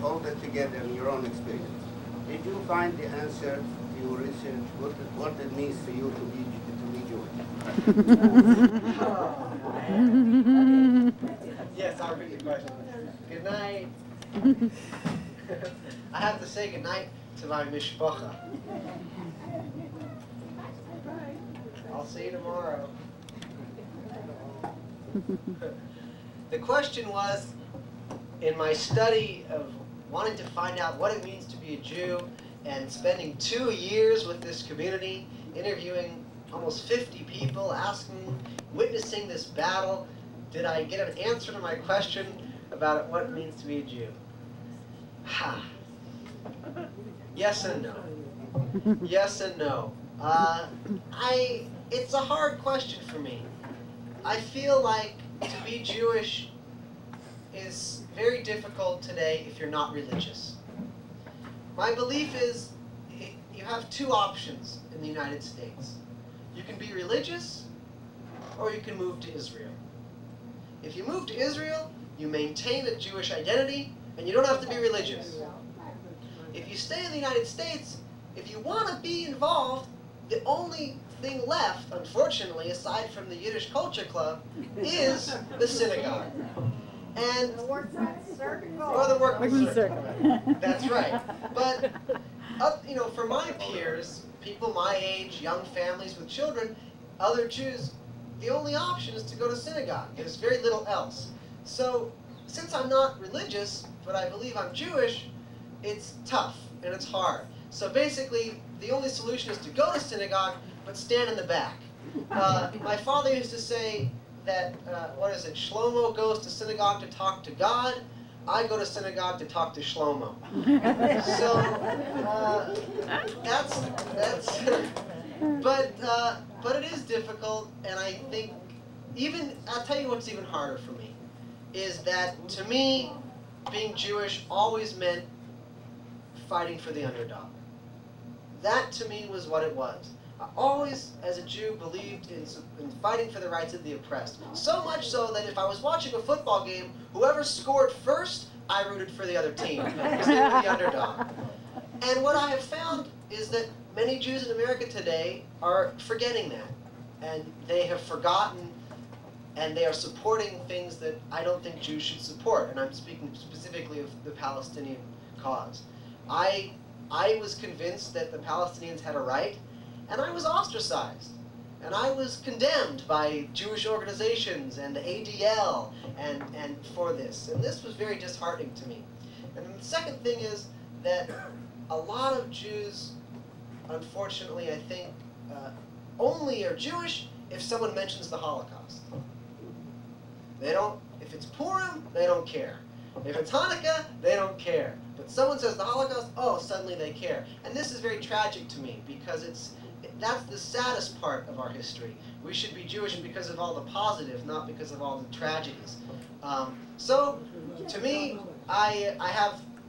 all that together in your own experience, did you find the answer to your research, what it means to you to be Jewish? Yes, I'll read the question. Good night. I have to say good night to my mishpacha. I'll see you tomorrow. The question was, in my study of wanting to find out what it means to be a Jew and spending 2 years with this community, interviewing almost 50 people, witnessing this battle, did I get an answer to my question about what it means to be a Jew? Yes and no. Yes and no. It's a hard question for me. I feel like to be Jewish is very difficult today if you're not religious. My belief is you have 2 options in the United States. You can be religious or you can move to Israel. If you move to Israel, you maintain a Jewish identity and you don't have to be religious. If you stay in the United States, if you want to be involved, the only thing left, unfortunately, aside from the Yiddish Culture Club, is the synagogue. And or the workman's circle. That's right. But you know, for my peers, people my age, young families with children, other Jews, the only option is to go to synagogue. There's very little else. So since I'm not religious, but I believe I'm Jewish, it's tough and it's hard. So basically, the only solution is to go to synagogue, but stand in the back. My father used to say that, Shlomo goes to synagogue to talk to God. I go to synagogue to talk to Shlomo. So, but it is difficult, and I think, I'll tell you what's even harder for me, is that, to me, being Jewish always meant fighting for the underdog. That, to me, was what it was. I always, as a Jew, believed in fighting for the rights of the oppressed. So much so that if I was watching a football game, whoever scored first, I rooted for the other team, because they were the underdog. And what I have found is that many Jews in America today are forgetting that. And they have forgotten, and they are supporting things that I don't think Jews should support. And I'm speaking specifically of the Palestinian cause. I was convinced that the Palestinians had a right, and I was ostracized. And I was condemned by Jewish organizations and the ADL and for this. And this was very disheartening to me. And then the second thing is that a lot of Jews, unfortunately, I think, only are Jewish if someone mentions the Holocaust. They don't, if it's Purim, they don't care. If it's Hanukkah, they don't care. But someone says the Holocaust, oh, suddenly they care. And this is very tragic to me, because that's the saddest part of our history. We should be Jewish because of all the positive, not because of all the tragedies. So, to me, I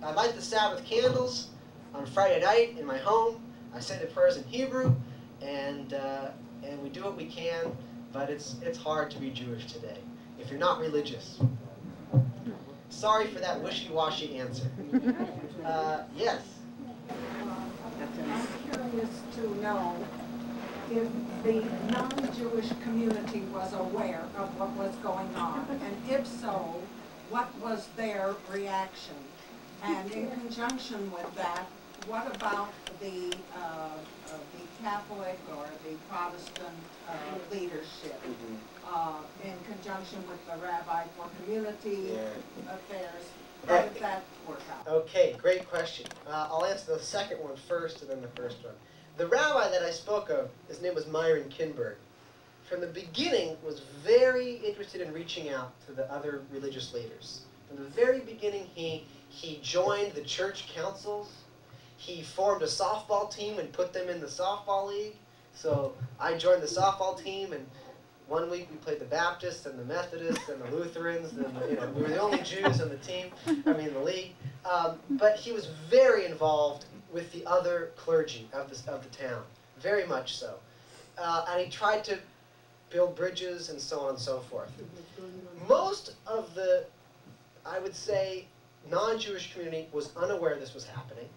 light the Sabbath candles on Friday night in my home. I say the prayers in Hebrew, and we do what we can. But it's hard to be Jewish today if you're not religious. Sorry for that wishy-washy answer. Yes. I'm curious to know if the non-Jewish community was aware of what was going on, and if so, what was their reaction? And in conjunction with that, what about the Catholic or the Protestant leadership in conjunction with the Rabbi for Community Affairs? How did that work out? Okay, great question. I'll answer the second one first and then the first one. The rabbi that I spoke of, his name was Myron Kinberg, from the beginning was very interested in reaching out to the other religious leaders. From the very beginning, he joined the church councils. He formed a softball team and put them in the softball league. So I joined the softball team, and one week we played the Baptists and the Methodists and the Lutherans, and we were the only Jews on the team, the league. But he was very involved with the other clergy of the town, very much so. And he tried to build bridges and so on and so forth. Most of the, I would say, non-Jewish community was unaware this was happening.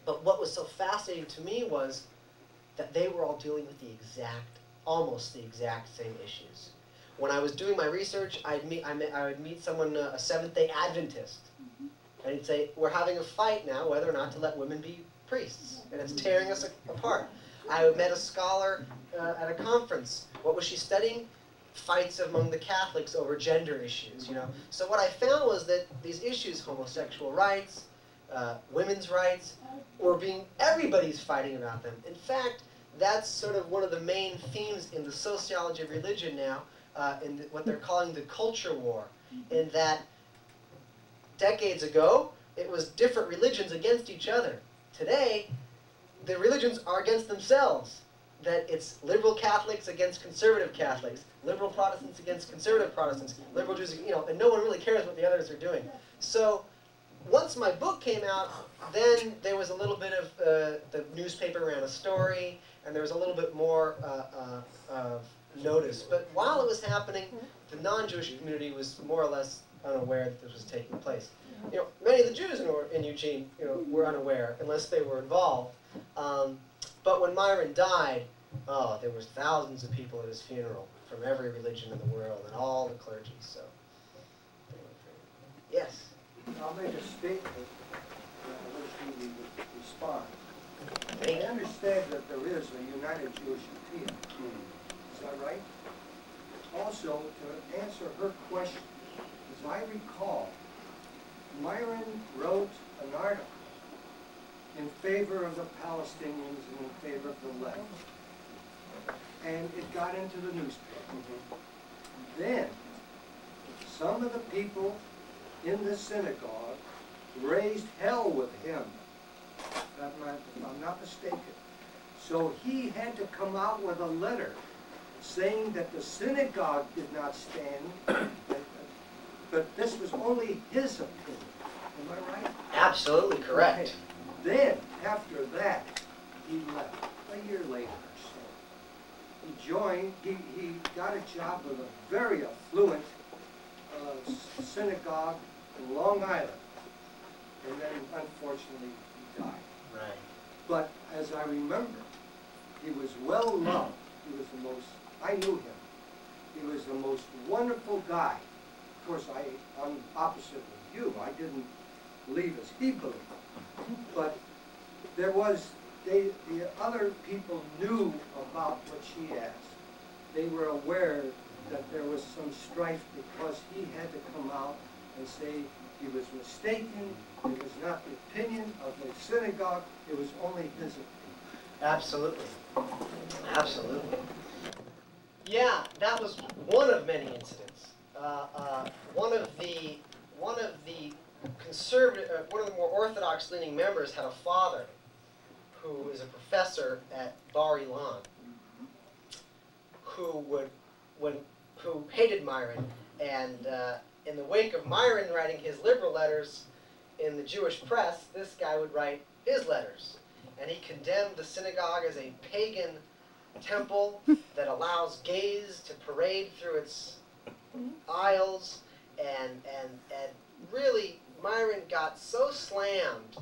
But what was so fascinating to me was that they were all dealing with almost the exact same issues. When I was doing my research, I would meet someone, a Seventh-day Adventist, and he'd say, we're having a fight now whether or not to let women be priests, and it's tearing us apart. I met a scholar at a conference. What was she studying? Fights among the Catholics over gender issues, So what I found was that these issues, homosexual rights, women's rights, everybody's fighting about them. In fact, that's sort of one of the main themes in the sociology of religion now, in what they're calling the culture war, in that decades ago, it was different religions against each other. Today, the religions are against themselves. That it's liberal Catholics against conservative Catholics, liberal Protestants against conservative Protestants, liberal Jews, and no one really cares what the others are doing. So, once my book came out, then there was a little bit of, the newspaper ran a story, and there was a little bit more notice. But while it was happening, the non-Jewish community was more or less unaware that this was taking place. Many of the Jews in Eugene, were unaware, unless they were involved. But when Myron died, there was thousands of people at his funeral from every religion in the world and all the clergy. So, yes. I'll make a statement which you respond. I understand that there is a united Jewish appeal. Is that right? Also, to answer her question, as I recall, Myron wrote an article in favor of the Palestinians and in favor of the left. And it got into the newspaper. Then, some of the people in the synagogue raised hell with him, if I'm not mistaken. So he had to come out with a letter saying that the synagogue did not stand, but this was only his opinion. Am I right? Absolutely correct. Okay. Then, after that, he left, a year later or so. He joined, he got a job with a very affluent synagogue in Long Island. And then, unfortunately, he died. Right. But as I remember, he was well loved. He was the most, I knew him. He was the most wonderful guy. Of course, I'm opposite with you. I didn't believe as he believed. But there was, the other people knew about what she asked. They were aware that there was some strife because he had to come out and say he was mistaken. It was not the opinion of the synagogue. It was only his opinion. Absolutely. Absolutely. Yeah, that was one of many incidents. One of the conservative, one of the more orthodox-leaning members had a father who is a professor at Bar Ilan, who hated Myron, and in the wake of Myron writing his liberal letters in the Jewish press, this guy would write his letters, and he condemned the synagogue as a pagan temple that allows gays to parade through its aisles, and really Myron got so slammed.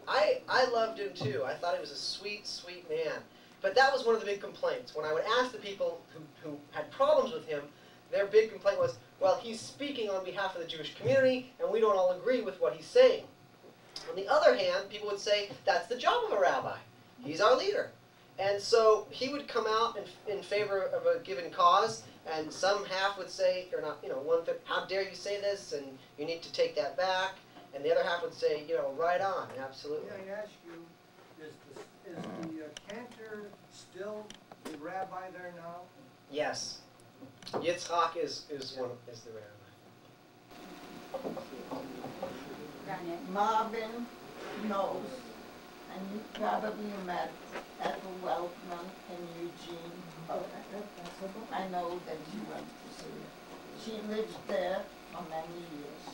I loved him too. I thought he was a sweet, sweet man. But that was one of the big complaints. When I would ask the people who had problems with him, their big complaint was, well, he's speaking on behalf of the Jewish community, and we don't all agree with what he's saying. On the other hand, people would say, that's the job of a rabbi. He's our leader. And so he would come out in favor of a given cause, and some half would say, or not, one-third, how dare you say this, and you need to take that back. And the other half would say, right on, absolutely. May I ask you, is the cantor still the rabbi there now? Yes. Yitzhak is the rabbi. Marvin knows, and you probably met Ethel Weltman in Eugene. I know that you went to see her. She lived there for many years.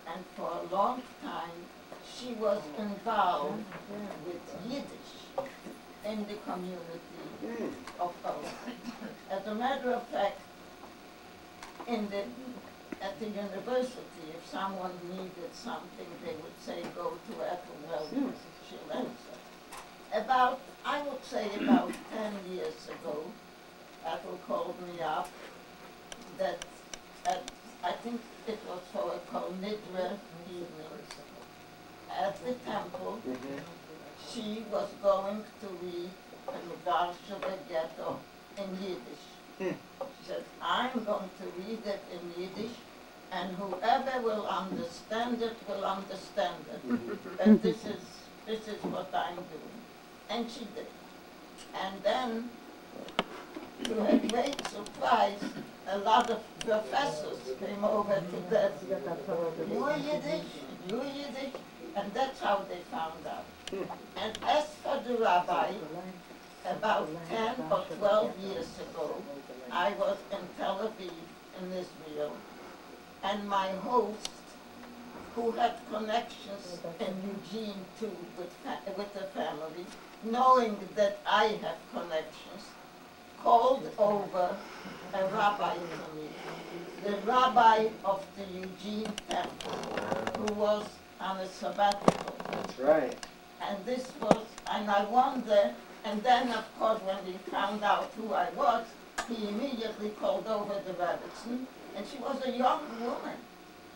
And for a long time, she was involved with Yiddish in the community of Poland. As a matter of fact, at the university, if someone needed something, they would say, go to Ethel Weltman. She'll answer. I would say about 10 years ago, Ethel called me up that I think it was for a Kol Nidre evening at the temple. She was going to read in the Warsaw Ghetto in Yiddish. She said, I'm going to read it in Yiddish, and whoever will understand it will understand it. And this is what I'm doing. And she did. And then, to her great surprise, a lot of professors came over to that. You're Yiddish, and that's how they found out. And as for the rabbi, about 10 or 12 years ago, I was in Tel Aviv, in Israel, and my host, who had connections in Eugene too with the family, knowing that I have connections, called over a rabbi to me, the rabbi of the Eugene temple, who was on a sabbatical. That's right. And I wonder, and then of course when he found out who I was, he immediately called over the Rebbitzin, and she was a young woman.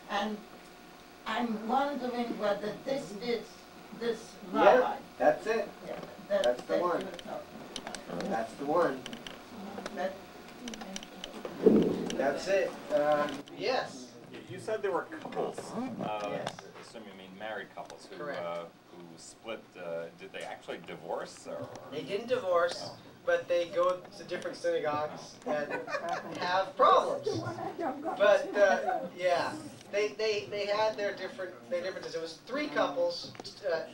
And I'm wondering whether this is this rabbi. Yeah, that's it. Yeah, that's the one. That's the one. That's it. Yes. You said there were couples. Yes. I assume you mean married couples who Correct. Who split, did they actually divorce? Or? They didn't divorce, but they go to different synagogues and have problems. But yeah, they had their differences. It was 3 couples.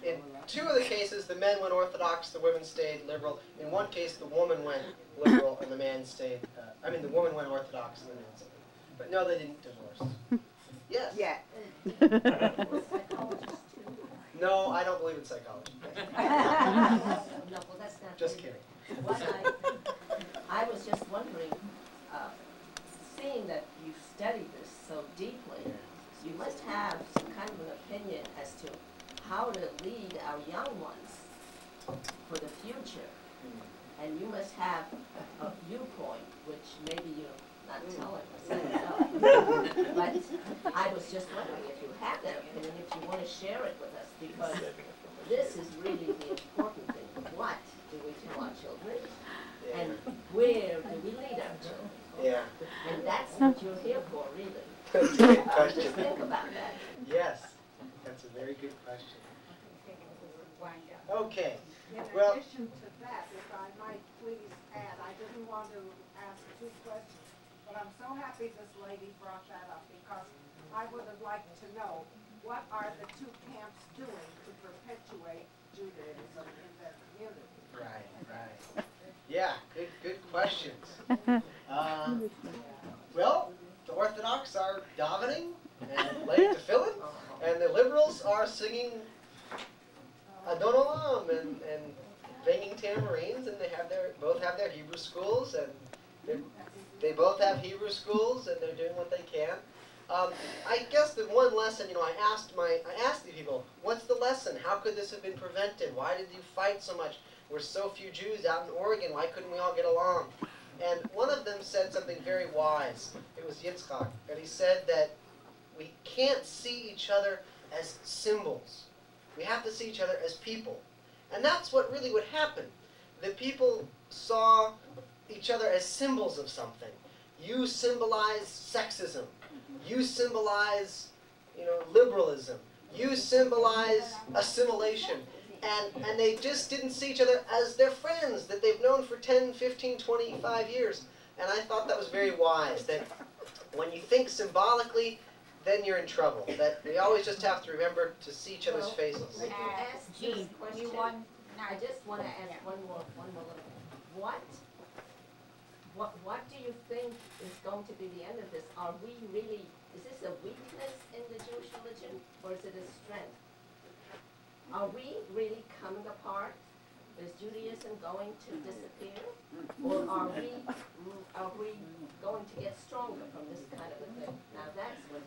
In 2 of the cases, the men went Orthodox, the women stayed liberal. In 1 case, the woman went liberal and the man stayed. The woman went Orthodox and the man stayed. But no, they didn't divorce. Yes. Yeah. No, I don't believe in psychology. No, well, that's not. Just kidding. What I was just wondering, seeing that you study this so deeply, you must have some kind of an opinion as to how to lead our young ones for the future. And you must have a viewpoint, which maybe you're not telling us. But I was just wondering if you have that opinion, if you want to share it with us, because this is really the important thing. What do we tell our children? And where do we lead our children? Yeah. And that's what you're here for, really. That's a good question. Just think about that. Yes, that's a very good question. Okay. In Well, addition to that, if I might please add, I didn't want to ask 2 questions, but I'm so happy this lady brought that up, because I would have liked to know, what are the 2 camps doing to perpetuate Judaism in their community? Right. Yeah, good questions. Well, the Orthodox are davening and laying tefillin, and the liberals are singing Adon Olam and banging tambourines, and they both have their Hebrew schools, and they both have Hebrew schools, and they're doing what they can. I guess the one lesson, I asked these people, what's the lesson? How could this have been prevented? Why did you fight so much? We're so few Jews out in Oregon. Why couldn't we all get along? And one of them said something very wise. It was Yitzchak. And he said that we can't see each other as symbols. We have to see each other as people. And that's what really would happen. The people saw each other as symbols of something. You symbolize sexism. You symbolize, liberalism. You symbolize assimilation. And they just didn't see each other as their friends that they've known for 10, 15, 25 years. And I thought that was very wise, that when you think symbolically, then you're in trouble. That we always just have to remember to see each other's faces. But you asked this question. I just want to ask one more little. What do you think is going to be the end of this? Are we really? Is this a weakness in the Jewish religion, or is it a strength? Are we really coming apart? Is Judaism going to disappear, or are we going to get stronger from this kind of a thing? Now that's what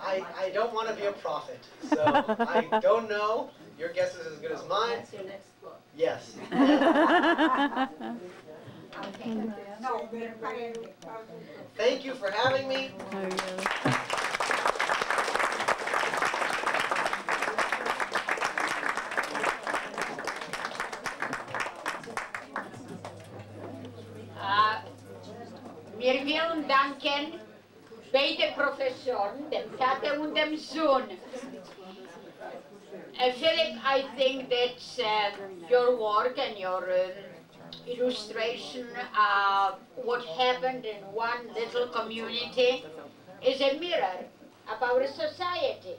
I don't want to be a prophet, so I don't know. Your guess is as good as mine. That's your next book. Yes. No, Thank you for having me. Wir wollen danken beide Professoren, dem Vater und dem Sohn. Philip, I think that your work and your illustration of what happened in one little community is a mirror of our society.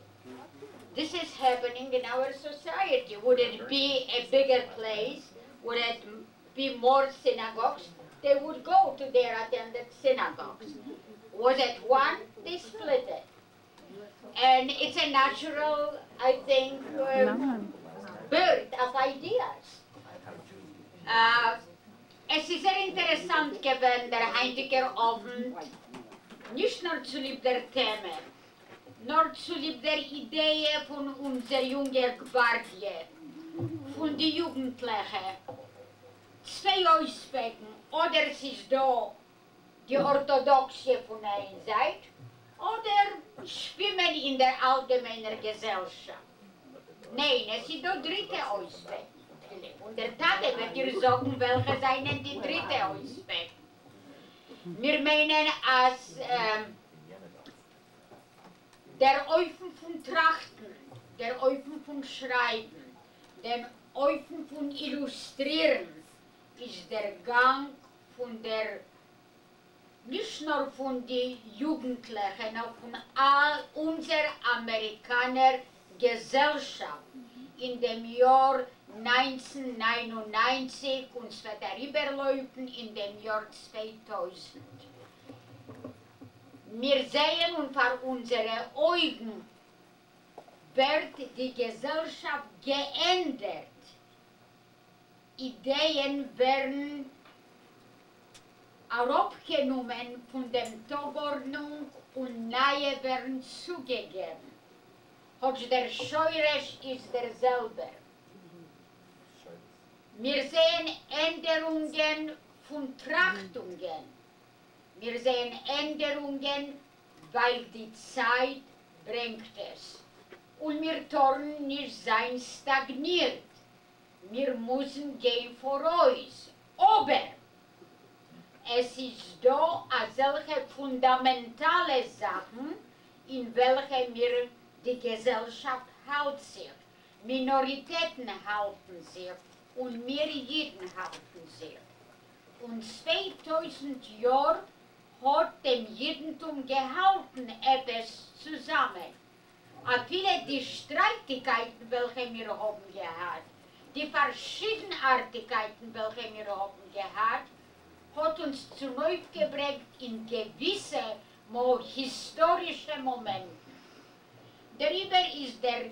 This is happening in our society. Would it be a bigger place? Would it be more synagogues? They would go to their attended synagogues. Was it one? They split it. And it's a natural, I think, birth of ideas. Es ist sehr interessant gewesen, der heutige Abend, nicht nur zu lieb der Themen, nur zu lieb der Idee von unserer jungen Gvardie, von den Jugendlichen. 2 Aspekten, oder es ist da die Orthodoxie von einer Seite, oder schwimmen in der allgemeinen Gesellschaft. Nein, es ist der 3. Aspekt. Und der Tate wird dir sagen, welche seien die 3. Aspekt. Wir meinen, als der Eufen von Trachten, der Eufen von Schreiben, dem Eufen von Illustrieren ist der Gang von der, nicht nur von den Jugendlichen, auch von all unserer Amerikaner Gesellschaft in dem Jahr 1999 und es wird darüberlaufen in dem Jahr 2000. Wir sehen und vor unseren Augen wird die Gesellschaft geändert. Ideen werden abgenommen von der Tagordnung und neue werden zugegeben. Auch der Scheurech ist derselbe. Wir sehen Änderungen von Trachtungen. Wir sehen Änderungen, weil die Zeit bringt es. Und wir dürfen nicht sein stagniert. Wir müssen gehen voraus. Aber es ist da solche fundamentale Sachen, in welche wir die Gesellschaft hält sich. Minoritäten halten sich und wir Juden halten sich. Und 2000 Jahre hat dem Judentum gehalten, etwas zusammen. Aber viele die Streitigkeiten, welche wir haben gehabt, die Verschiedenartigkeiten, welche wir haben gehabt, hat uns zurückgebracht in gewisse historische Momente. Darüber ist der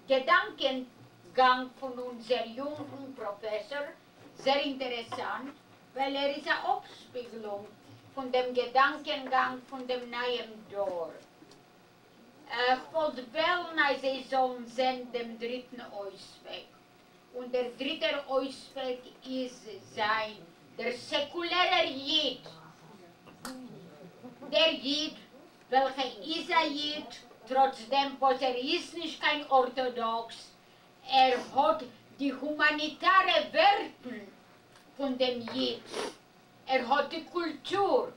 Gedankengang von unserem jungen Professor sehr interessant, weil ist eine Abspiegelung von dem Gedankengang von dem neuen Dor. Von Wellen, sie sollen sehen dem dritten Ausweg. Und der dritte Ausweg ist sein, der säkuläre Jid. Der Jid, welcher ist ein Jid, trotzdem, was ist nicht kein Orthodox, hat die humanitären Werte von dem Jid. Hat die Kultur.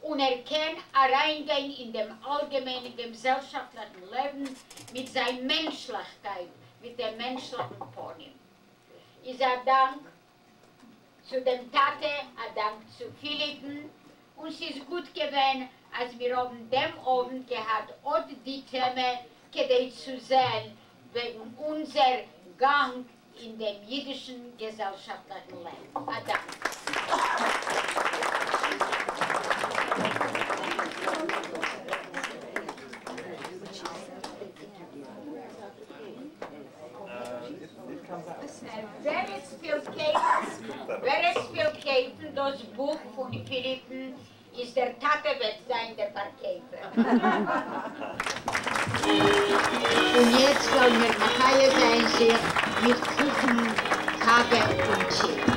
Und kann reingehen in dem allgemeinen gesellschaftlichen Leben mit seiner Menschlichkeit, mit dem menschlichen Pony. Ich sage Dank zu dem Tate, Dank zu Philippen. Und es ist gut gewesen, als wir haben dem Abend gehabt, auch die Themen, zu sehen, wegen unser Gang in dem jüdischen gesellschaftlichen Leben. Dank. Wer es will kämpfen, das Buch von Philippen ist der Tate wird sein, der Verkäufer. Und jetzt wollen wir nach Hause sein, sich mit Kuchen, Kaffee und Tee.